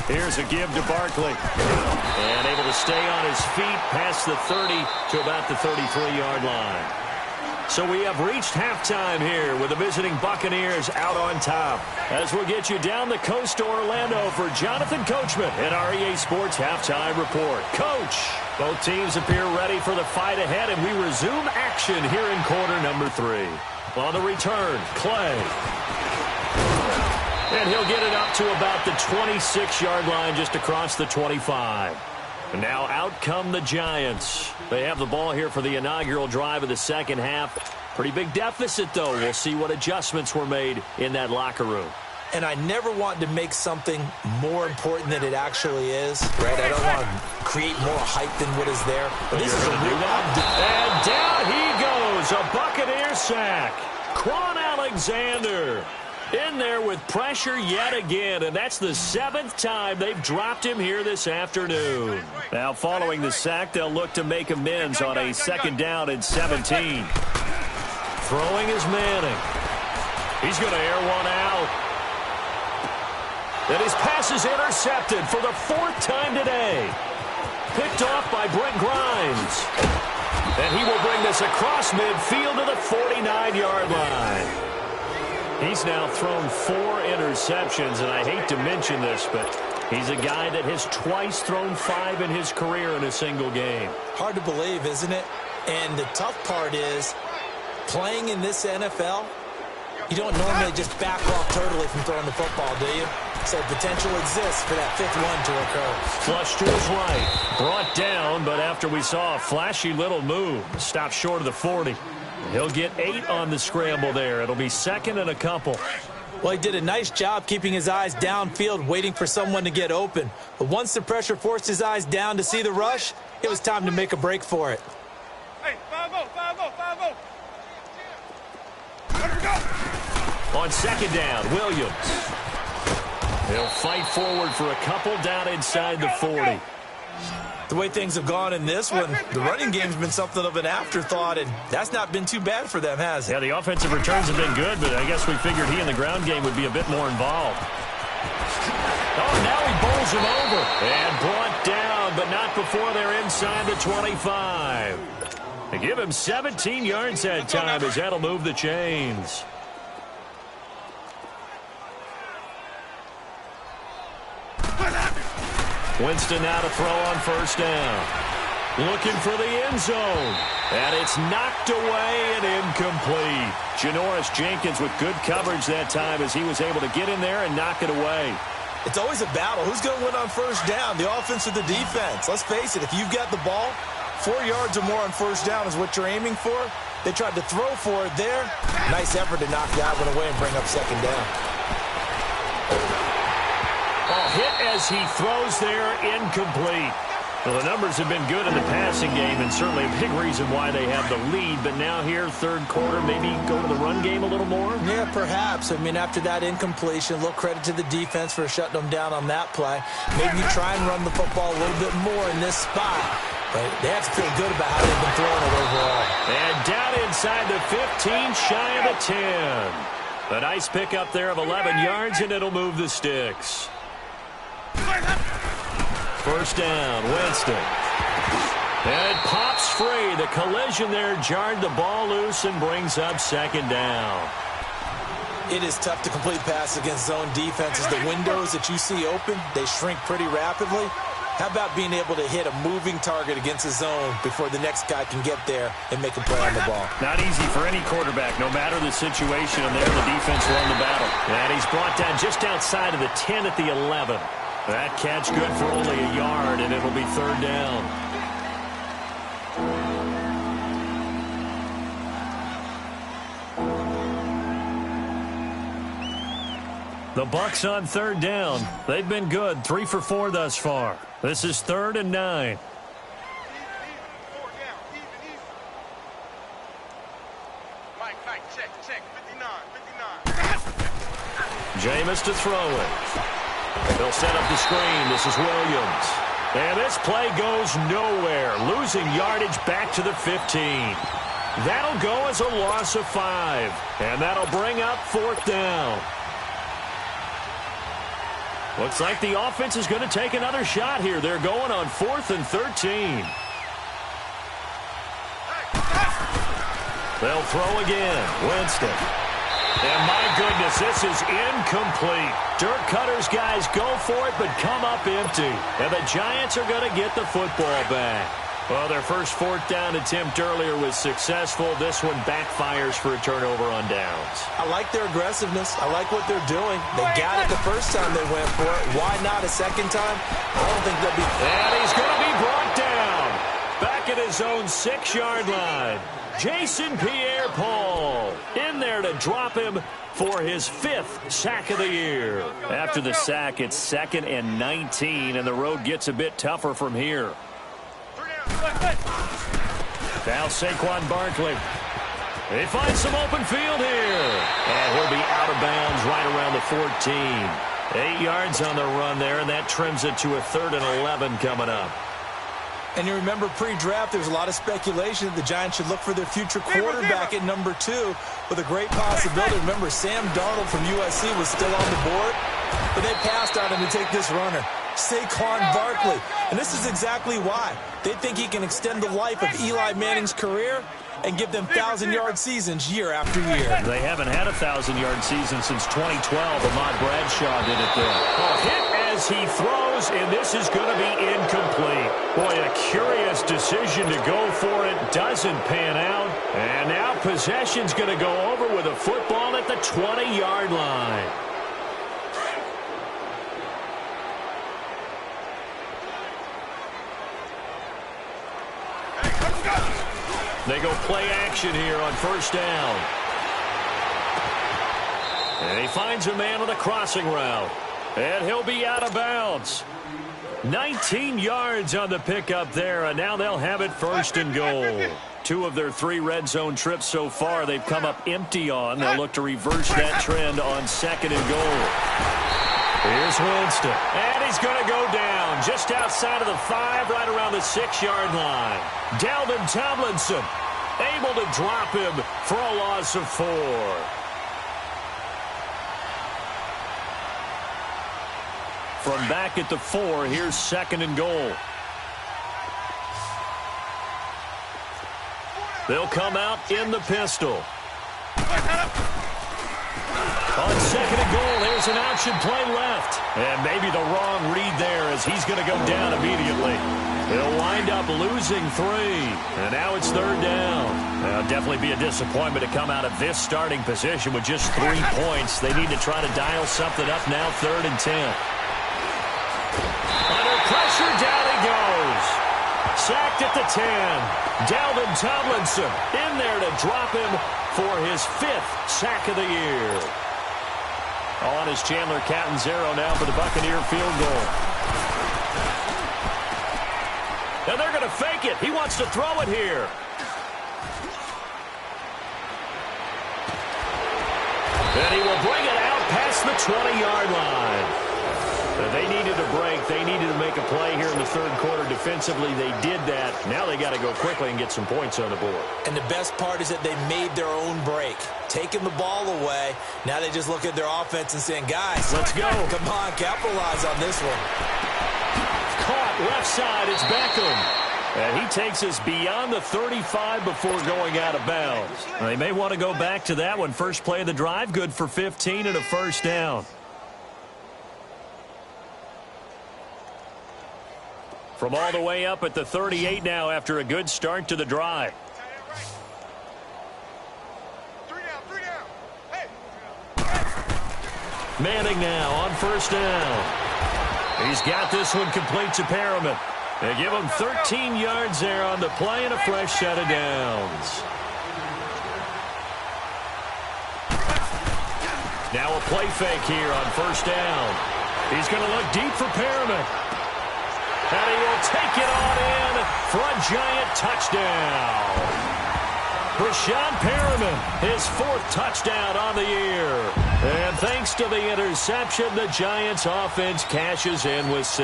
Here's a give to Barkley. And able to stay on his feet past the 30 to about the 33-yard line. So we have reached halftime here with the visiting Buccaneers out on top. As we'll get you down the coast to Orlando for Jonathan Coachman in our EA Sports Halftime Report. Coach, both teams appear ready for the fight ahead, and we resume action here in quarter number 3. On the return, Clay. And he'll get it up to about the 26-yard line just across the 25. And now out come the Giants. They have the ball here for the inaugural drive of the second half. Pretty big deficit, though. We'll see what adjustments were made in that locker room. And I never want to make something more important than it actually is, right? I don't want to create more hype than what is there. But this is a real and down he goes. A Buccaneer sack. Quan Alexander in there with pressure yet again, and that's the 7th time they've dropped him here this afternoon. Now, following the sack, they'll look to make amends on a 2nd down and 17. Throwing is Manning. He's going to air one out. And his pass is intercepted for the 4th time today. Picked off by Brent Grimes. And he will bring this across midfield to the 49-yard line. He's now thrown 4 interceptions, and I hate to mention this, but he's a guy that has twice thrown 5 in his career in a single game. Hard to believe, isn't it? And the tough part is, playing in this NFL, you don't normally just back off totally from throwing the football, do you? So potential exists for that 5th one to occur. Flush to his right. Brought down, but after we saw a flashy little move, stopped short of the 40. He'll get 8 on the scramble there. It'll be 2nd and a couple. Well, he did a nice job keeping his eyes downfield, waiting for someone to get open. But once the pressure forced his eyes down to see the rush, it was time to make a break for it. Hey, 5-0, 5-0, 5-0. Let her go. On 2nd down, Williams. He'll fight forward for a couple down inside the 40. The way things have gone in this one, the running game's been something of an afterthought, and that's not been too bad for them, has it? Yeah, the offensive returns have been good, but I guess we figured he in the ground game would be a bit more involved. Oh, now he bowls him over. And brought down, but not before they're inside the 25. They give him 17 yards that time as that'll move the chains. Winston now to throw on first down. Looking for the end zone. And it's knocked away and incomplete. Janoris Jenkins with good coverage that time as he was able to get in there and knock it away. It's always a battle. Who's going to win on first down, the offense or the defense? Let's face it, if you've got the ball, 4 yards or more on first down is what you're aiming for. They tried to throw for it there. Nice effort to knock that one away and bring up second down. Hit as he throws there, incomplete. Well, the numbers have been good in the passing game and certainly a big reason why they have the lead. But now here, third quarter, maybe go to the run game a little more? Yeah, perhaps. I mean, after that incompletion, a little credit to the defense for shutting them down on that play. Maybe try and run the football a little bit more in this spot. But they have to feel good about how they've been throwing it overall. And down inside the 15, shy of the 10. A nice pickup there of 11 yards, and it'll move the sticks. First down, Winston. And it pops free. The collision there jarred the ball loose and brings up second down. It is tough to complete passes against zone defenses. The windows that you see open, they shrink pretty rapidly. How about being able to hit a moving target against a zone before the next guy can get there and make a play on the ball? Not easy for any quarterback, no matter the situation. And there the defense won the battle. And he's brought down just outside of the 10 at the 11. That catch good for only a yard, and it'll be third down. The Bucs on third down. They've been good, 3 for 4 thus far. This is 3rd and 9. Jameis to throw it. They'll set up the screen. This is Williams. And this play goes nowhere. Losing yardage back to the 15. That'll go as a loss of 5. And that'll bring up 4th down. Looks like the offense is going to take another shot here. They're going on 4th and 13. They'll throw again. Winston. And my goodness, this is incomplete. Dirk Cutter's guys go for it, but come up empty. And the Giants are going to get the football back. Well, their first 4th down attempt earlier was successful. This one backfires for a turnover on downs. I like their aggressiveness. I like what they're doing. They got it the first time they went for it. Why not a second time? I don't think they'll be... And he's going to be brought down. Back at his own 6-yard line. Jason Pierre-Paul in there to drop him for his 5th sack of the year. After the sack, it's 2nd and 19, and the road gets a bit tougher from here. Now Saquon Barkley. They find some open field here. And he'll be out of bounds right around the 14. 8 yards on the run there, and that trims it to a 3rd and 11 coming up. And you remember pre-draft, there's a lot of speculation that the Giants should look for their future quarterback at number 2 with a great possibility. Remember, Sam Darnold from USC was still on the board, but they passed on him to take this runner, Saquon Barkley. And this is exactly why. They think he can extend the life of Eli Manning's career and give them 1,000-yard seasons year after year. They haven't had a 1,000-yard season since 2012. Ahmad Bradshaw did it there. Hit as he throws, and this is going to be incomplete. Boy, a curious decision to go for it. Doesn't pan out. And now possession's going to go over with a football at the 20-yard line. They go play action here on first down. And he finds a man on a crossing route. And he'll be out of bounds. 19 yards on the pickup there, and now they'll have it 1st and goal. 2 of their 3 red zone trips so far they've come up empty on. They'll look to reverse that trend on 2nd and goal. Here's Winston. And he's going to go down just outside of the 5, right around the 6-yard line. Dalvin Tomlinson able to drop him for a loss of 4. From back at the 4, here's 2nd and goal. They'll come out in the pistol. On second and goal, there's an option play left. And maybe the wrong read there as he's going to go down immediately. He'll wind up losing 3. And now it's third down. It'll definitely be a disappointment to come out of this starting position with just 3 points. They need to try to dial something up now, 3rd and 10. Under pressure, down he goes. Sacked at the 10. Dalvin Tomlinson in there to drop him for his 5th sack of the year. On is Chandler Catanzaro now for the Buccaneer field goal. And they're going to fake it. He wants to throw it here. And he will bring it out past the 20-yard line. They needed a break. They needed to make a play here in the third quarter. Defensively, they did that. Now they got to go quickly and get some points on the board. And the best part is that they made their own break. Taking the ball away. Now they just look at their offense and saying, guys, let's go. Come on, capitalize on this one. Caught left side. It's Beckham. And he takes us beyond the 35 before going out of bounds. They may want to go back to that one. First play of the drive, good for 15 and a first down. From all the way up at the 38 now after a good start to the drive. Manning now on first down. He's got this one complete to Perriman. They give him 13 yards there on the play and a fresh set of downs. Now a play fake here on first down. He's going to look deep for Perriman. And he will take it on in for a Giant touchdown. Brashad Perriman, his 4th touchdown on the year. And thanks to the interception, the Giants' offense cashes in with 6.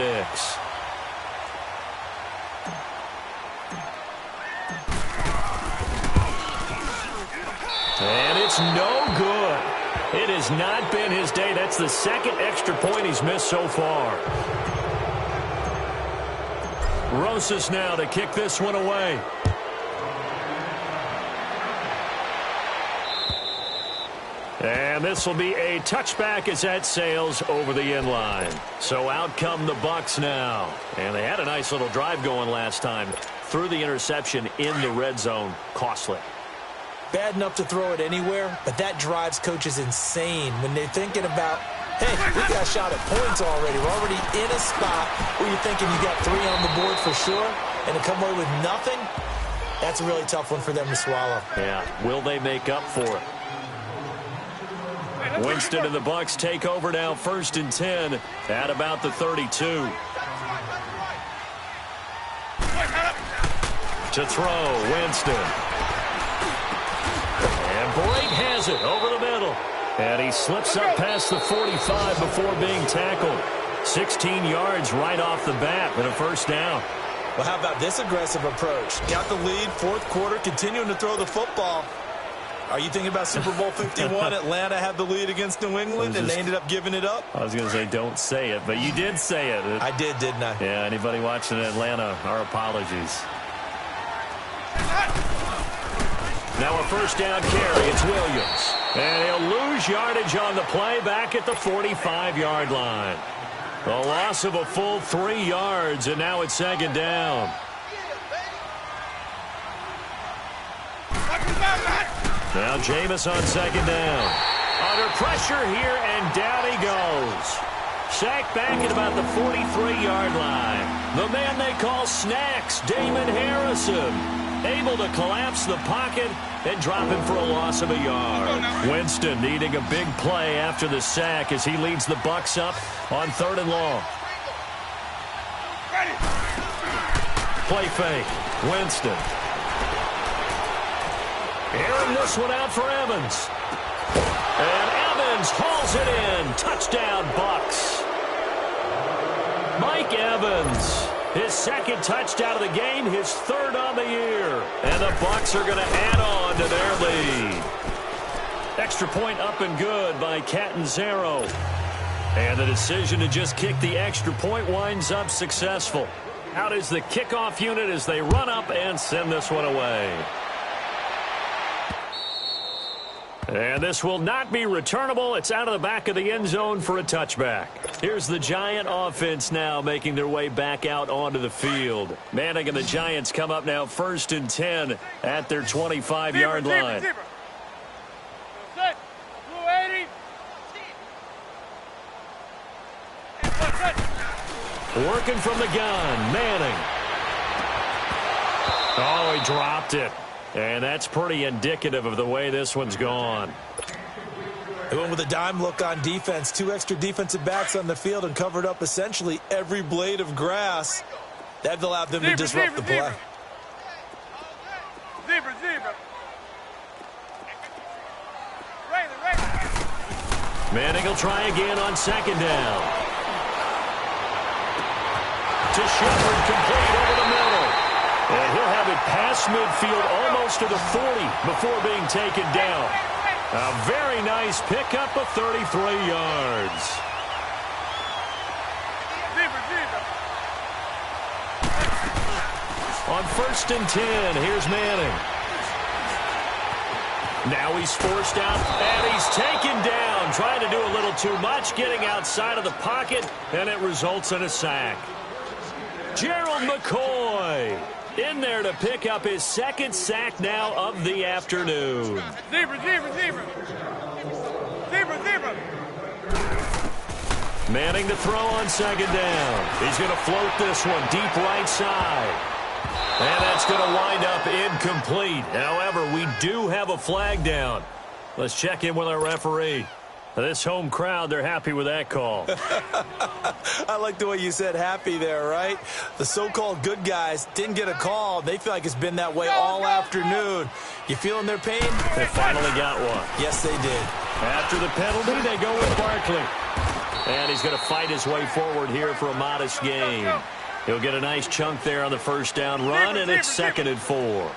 And it's no good. It has not been his day. That's the 2nd extra point he's missed so far. Rosas now to kick this one away. And this will be a touchback as that sails over the end line. So out come the Bucs now. And they had a nice little drive going last time. Threw the interception in the red zone. Costly. Bad enough to throw it anywhere, but that drives coaches insane when they're thinking about, hey, we got a shot at points already. We're already in a spot where you're thinking you got 3 on the board for sure, and to come away with nothing, that's a really tough one for them to swallow. Yeah, will they make up for it? Winston and the Bucs take over now, 1st and 10 at about the 32. To throw, Winston. And Blake has it over the middle. And he slips up past the 45 before being tackled. 16 yards right off the bat and a first down. Well, how about this aggressive approach? Got the lead, 4th quarter, continuing to throw the football. Are you thinking about Super Bowl 51? Atlanta had the lead against New England, and they ended up giving it up? I was going to say don't say it, but you did say it. I did, didn't I? Yeah, anybody watching Atlanta, our apologies. Now a first down carry. It's Williams. And he'll lose yardage on the play back at the 45-yard line. The loss of a full 3 yards, and now it's 2nd down. Now Jameis on 2nd down. Under pressure here, and down he goes. Sacked back at about the 43-yard line. The man they call Snacks, Damon Harrison. Able to collapse the pocket and drop him for a loss of a yard. Winston needing a big play after the sack as he leads the Bucs up on 3rd and long. Play fake. Winston. Airing this one out for Evans. And Evans hauls it in. Touchdown, Bucs. Mike Evans. His 2nd touchdown of the game, his 3rd on the year. And the Bucs are going to add on to their lead. Extra point up and good by Catanzaro. And the decision to just kick the extra point winds up successful. Out is the kickoff unit as they run up and send this one away. And this will not be returnable. It's out of the back of the end zone for a touchback. Here's the Giant offense now making their way back out onto the field. Manning and the Giants come up now 1st and 10 at their 25-yard line. Working from the gun, Manning. Oh, he dropped it. And that's pretty indicative of the way this one's gone. They went with a dime look on defense. 2 extra defensive backs on the field and covered up essentially every blade of grass. That allowed them to disrupt the play. Zebra. Manning will try again on 2nd down. To Shepard, complete over the middle. And he'll have it past midfield almost to the 40 before being taken down. A very nice pickup of 33 yards. On 1st and 10, here's Manning. Now he's forced out, and he's taken down. Trying to do a little too much, getting outside of the pocket, and it results in a sack. Gerald McCoy in there to pick up his 2nd sack now of the afternoon. Zebra. Manning to throw on 2nd down. He's going to float this one deep right side. And that's going to wind up incomplete. However, we do have a flag down. Let's check in with our referee. This home crowd, they're happy with that call. I like the way you said happy there, right? The so-called good guys didn't get a call. They feel like it's been that way all afternoon. You feeling their pain? They finally got one. Yes, they did. After the penalty, they go with Barkley. And he's going to fight his way forward here for a modest gain. He'll get a nice chunk there on the 1st down run, and it's 2nd and 4.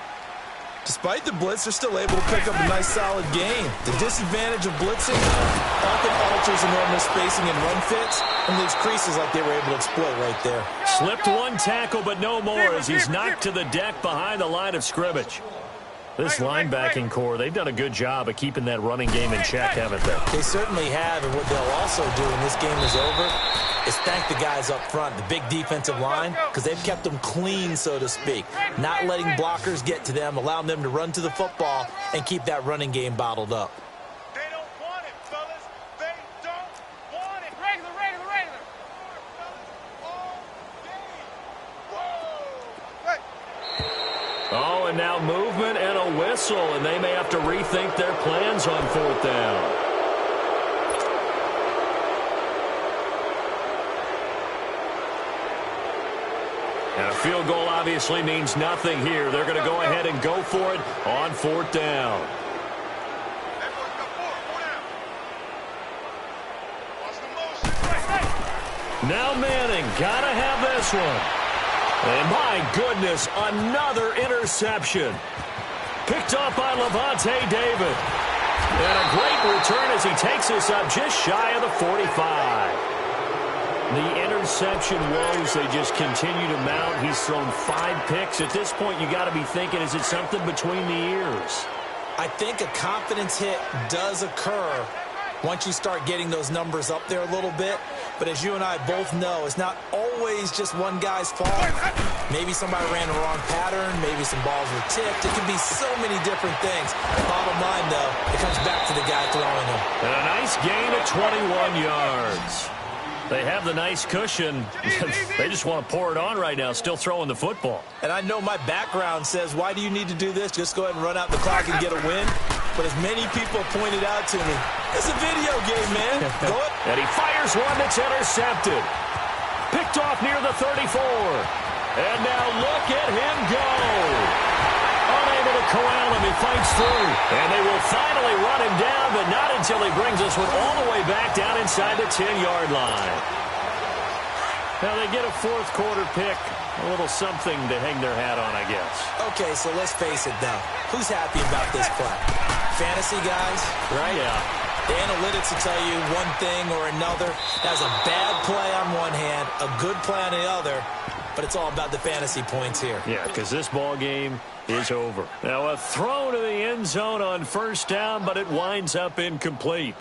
Despite the blitz, they're still able to pick up a nice solid gain. The disadvantage of blitzing often alters the normal spacing and run fits and leaves creases like they were able to exploit right there. Slipped one tackle, but no more as he's knocked to the deck behind the line of scrimmage. This linebacking core, they've done a good job of keeping that running game in check, haven't they? They certainly have, and what they'll also do when this game is over is thank the guys up front, the big defensive line, because they've kept them clean, so to speak. Not letting blockers get to them, allowing them to run to the football and keep that running game bottled up. They don't want it, fellas. They don't want it. Regular. Oh, and now movement and a whistle, and they may have to rethink their plans on 4th down. And a field goal obviously means nothing here. They're going to go ahead and go for it on 4th down. Now Manning, gotta have this one. And my goodness, another interception. Picked off by Levante David. And a great return as he takes us up just shy of the 45. The interception woes, they just continue to mount. He's thrown 5 picks. At this point, you got to be thinking, is it something between the ears? I think a confidence hit does occur once you start getting those numbers up there a little bit. But as you and I both know, it's not always just one guy's fault. Maybe somebody ran the wrong pattern. Maybe some balls were tipped. It can be so many different things. Bottom line, though, it comes back to the guy throwing them. And a nice gain of 21 yards. They have the nice cushion. They just want to pour it on right now, still throwing the football. And I know my background says, why do you need to do this? Just go ahead and run out the clock and get a win. But as many people pointed out to me, it's a video game, man. Go ahead. And he fires one that's intercepted. Picked off near the 34. And now look at him go. Unable to corral him, he fights through. And they will finally run him down, but not until he brings us one all the way back down inside the 10-yard line. Now they get a 4th quarter pick. A little something to hang their hat on, I guess. Okay, so let's face it, though. Who's happy about this play? Fantasy guys, right? Yeah. The analytics will tell you one thing or another. That's a bad play on one hand, a good play on the other. but it's all about the fantasy points here. Yeah, because this ball game is over. Now a throw to the end zone on first down, but it winds up incomplete.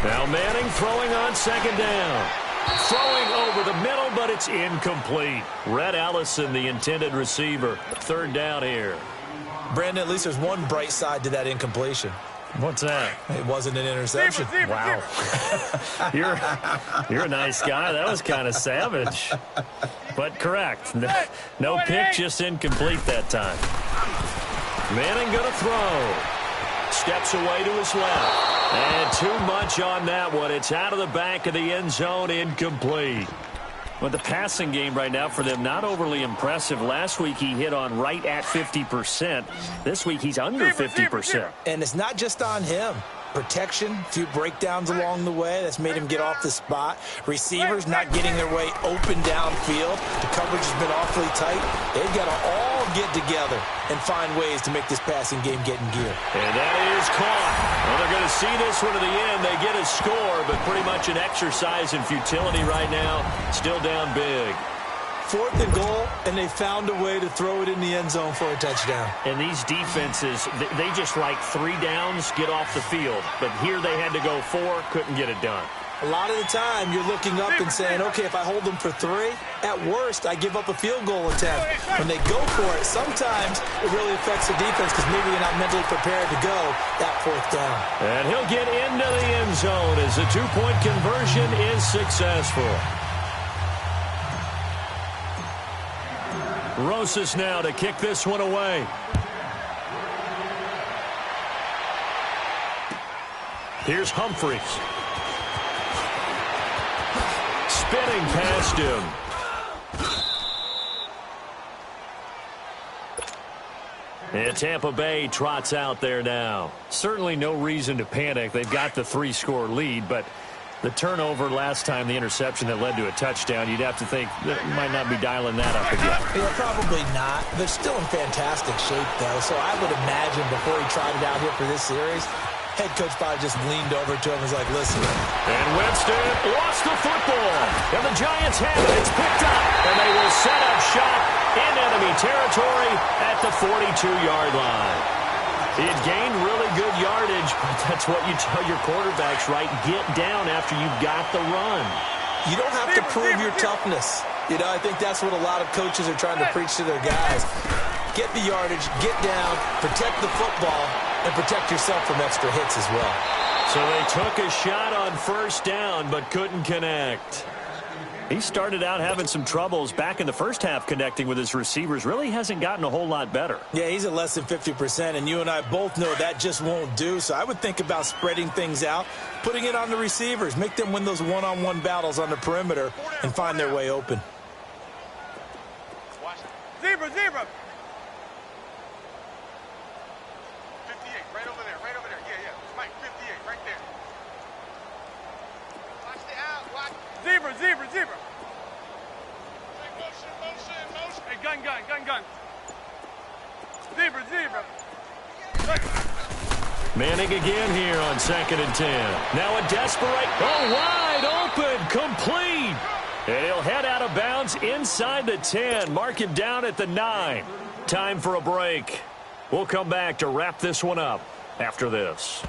Now Manning throwing on second down. Throwing over the middle, but it's incomplete. Red Allison, the intended receiver. Third down here. Brandon, at least there's one bright side to that incompletion. What's that? It wasn't an interception. Wow. You're a nice guy. That was kind of savage. But correct. No pick, just incomplete that time. Manning going to throw. Steps away to his left. And too much on that one. It's out of the back of the end zone, incomplete. Well, the passing game right now for them, not overly impressive. Last week he hit on right at 50%. This week he's under 50%. And it's not just on him. Protection, a few breakdowns along the way. That's made him get off the spot. Receivers not getting their way open downfield. The coverage has been awfully tight. They've got to all get together and find ways to make this passing game get in gear. And that is caught. Well, they're going to see this one to the end. They get a score, but pretty much an exercise in futility right now. Still down big. 4th and goal, and they found a way to throw it in the end zone for a touchdown. And these defenses, they just like 3 downs, get off the field. But here they had to go 4, couldn't get it done. A lot of the time, you're looking up and saying, okay, if I hold them for 3, at worst, I give up a field goal attempt. When they go for it, sometimes it really affects the defense because maybe you're not mentally prepared to go that 4th down. And he'll get into the end zone as the 2-point conversion is successful. Rosas now to kick this one away. Here's Humphreys. Spinning past him. And Tampa Bay trots out there now. Certainly no reason to panic. They've got the 3-score lead, but the turnover last time, the interception that led to a touchdown, you'd have to think that might not be dialing that up again. Yeah, probably not. They're still in fantastic shape, though, so I would imagine before he tried it out here for this series, head coach probably just leaned over to him and was like, listen. And Winston lost the football. And the Giants have it. It's picked up. And they will set up shop in enemy territory at the 42-yard line. He had gained really good yardage, but that's what you tell your quarterbacks, right? Get down after you've got the run. You don't have to prove your toughness. You know, I think that's what a lot of coaches are trying to preach to their guys. Get the yardage, get down, protect the football, and protect yourself from extra hits as well. So they took a shot on first down, but couldn't connect. He started out having some troubles back in the first half connecting with his receivers. Really hasn't gotten a whole lot better. Yeah, he's at less than 50%, and you and I both know that just won't do. So I would think about spreading things out, putting it on the receivers, make them win those one-on-one battles on the perimeter and find their way open. Zebra, zebra. 58, right over there, right over there. Yeah, yeah. Mike, 58, right there. Watch the out, watch. Zebra, zebra, zebra. Motion, motion, motion. Hey, gun, gun, gun, gun. Zebra, zebra. Manning again here on 2nd and 10. Now a desperate, wide open, complete. And he'll head out of bounds inside the 10. Mark him down at the 9. Time for a break. We'll come back to wrap this one up after this.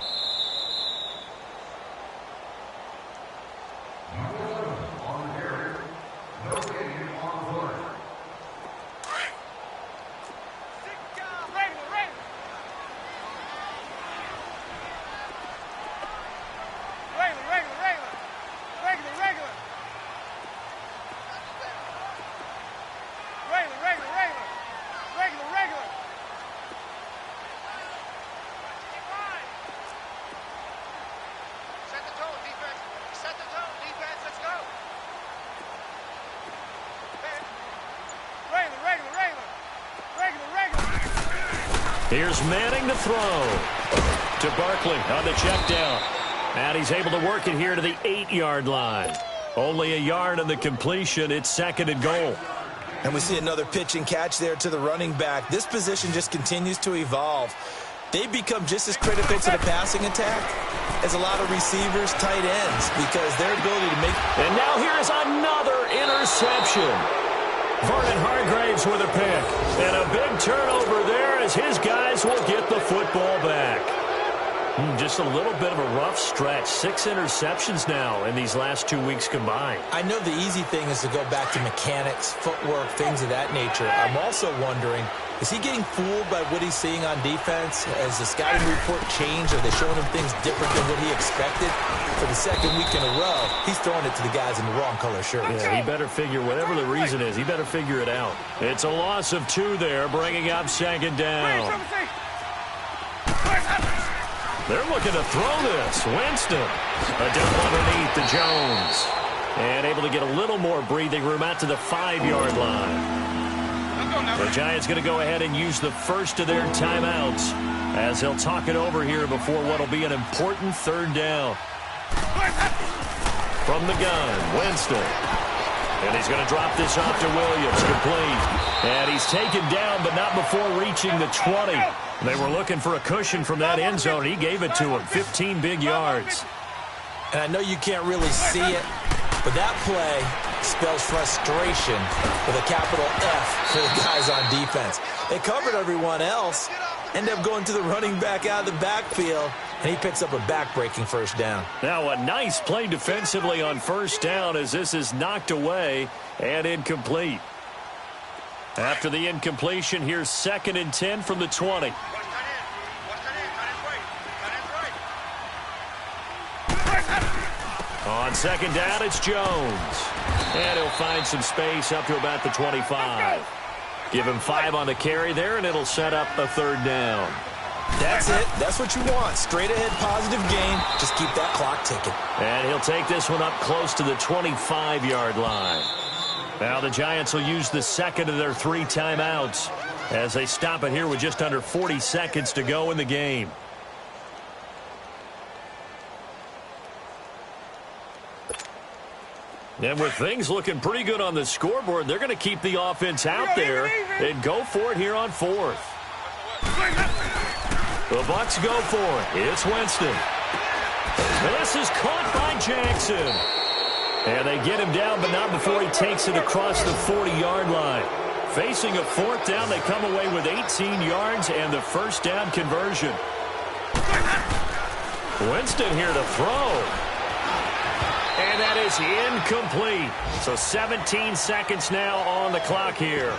Here's Manning to throw to Barkley on the check down. And he's able to work it here to the 8-yard line. Only a yard on the completion. It's 2nd and goal. And we see another pitch and catch there to the running back. This position just continues to evolve. they become just as critical to the passing attack as a lot of receivers, tight ends, because their ability to make... And now here's another interception. Vernon Hargraves with a pick. And a big turnover there as his guys will get the football back. Just a little bit of a rough stretch. 6 interceptions now in these last 2 weeks combined. I know the easy thing is to go back to mechanics, footwork, things of that nature. I'm also wondering, is he getting fooled by what he's seeing on defense? Has the scouting report changed? Are they showing him things different than what he expected? For the second week in a row, he's throwing it to the guys in the wrong color shirt. Yeah, he better figure, whatever the reason is, he better figure it out. It's a loss of 2 there, bringing up second down. They're looking to throw this. Winston. A dump underneath to Jones. And able to get a little more breathing room out to the 5-yard line. The Giants going to go ahead and use the first of their timeouts as he'll talk it over here before what will be an important 3rd down. From the gun, Winston. And he's going to drop this off to Williams, complete. And he's taken down, but not before reaching the 20. They were looking for a cushion from that end zone. He gave it to him, 15 big yards. And I know you can't really see it, but that play spells frustration with a capital F for the guys on defense. They covered everyone else, end up going to the running back out of the backfield, and he picks up a back-breaking 1st down. Now a nice play defensively on 1st down as this is knocked away and incomplete. After the incompletion, here's 2nd and 10 from the 20. On 2nd down, it's Jones. And he'll find some space up to about the 25. Give him 5 on the carry there, and it'll set up a 3rd down. That's it. That's what you want. Straight ahead, positive gain. Just keep that clock ticking. And he'll take this one up close to the 25-yard line. Now the Giants will use the 2nd of their 3 timeouts as they stop it here with just under 40 seconds to go in the game. And with things looking pretty good on the scoreboard, they're going to keep the offense out there and go for it here on 4th. The Bucs go for it. It's Winston. This is caught by Jackson. And they get him down, but not before he takes it across the 40-yard line. Facing a 4th down, they come away with 18 yards and the 1st down conversion. Winston here to throw. And that is incomplete. So 17 seconds now on the clock here.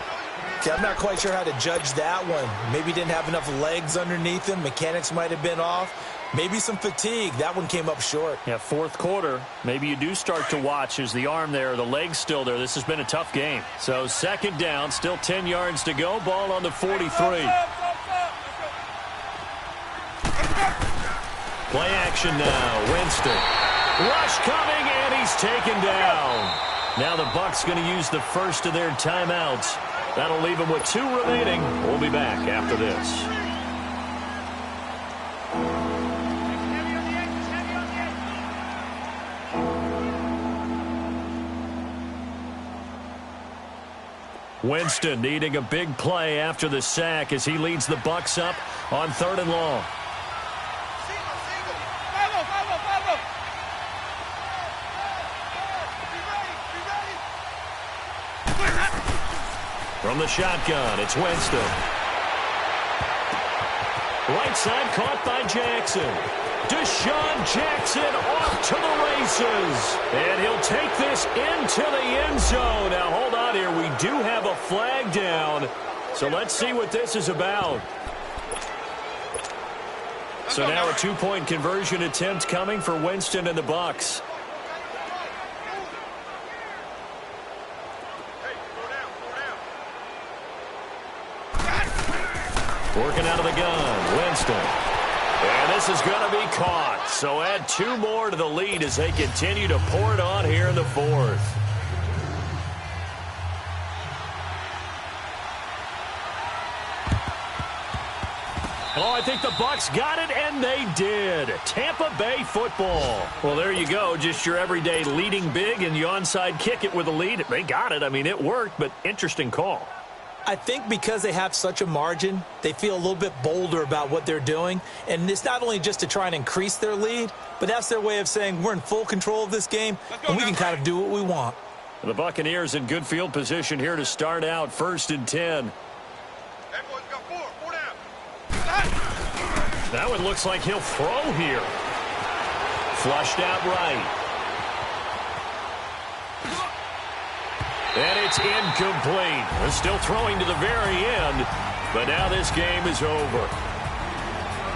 Okay, I'm not quite sure how to judge that one. Maybe didn't have enough legs underneath him. Mechanics might have been off. Maybe some fatigue. That one came up short. Yeah, 4th quarter. Maybe you do start to watch as the arm there, the leg's still there. This has been a tough game. So 2nd down, still 10 yards to go. Ball on the 43. Play action now. Winston. Rush coming, and he's taken down. Now the Bucs going to use the first of their timeouts. That'll leave them with 2 remaining. We'll be back after this. Winston needing a big play after the sack as he leads the Bucs up on 3rd and long. From the shotgun, it's Winston. Right side caught by Jackson. Deshaun Jackson off to the races. And he'll take this into the end zone. Now, hold on here. We do have a flag down. So let's see what this is about. So now a 2-point conversion attempt coming for Winston and the Bucs. Working out of the gun, Winston. And this is going to be caught. So add 2 more to the lead as they continue to pour it on here in the 4th. Oh, I think the Bucs got it, and they did. Tampa Bay football. Well, there you go. Just your everyday leading big and the onside kick it with a lead. They got it. I mean, it worked, but interesting call. I think because they have such a margin, they feel a little bit bolder about what they're doing. And it's not only just to try and increase their lead, but that's their way of saying we're in full control of this game, and we can kind of do what we want. The Buccaneers in good field position here to start out 1st and 10. Everyone's got four down. That one looks like he'll throw here. Flushed out right. And it's incomplete. They're still throwing to the very end, but now this game is over.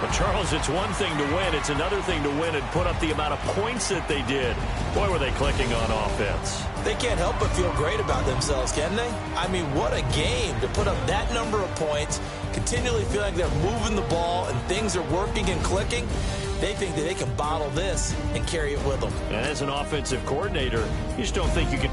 But, Charles, it's one thing to win. It's another thing to win and put up the amount of points that they did. Boy, were they clicking on offense. They can't help but feel great about themselves, can they? I mean, what a game to put up that number of points, continually feeling they're moving the ball and things are working and clicking. They think that they can bottle this and carry it with them. And as an offensive coordinator, you just don't think you can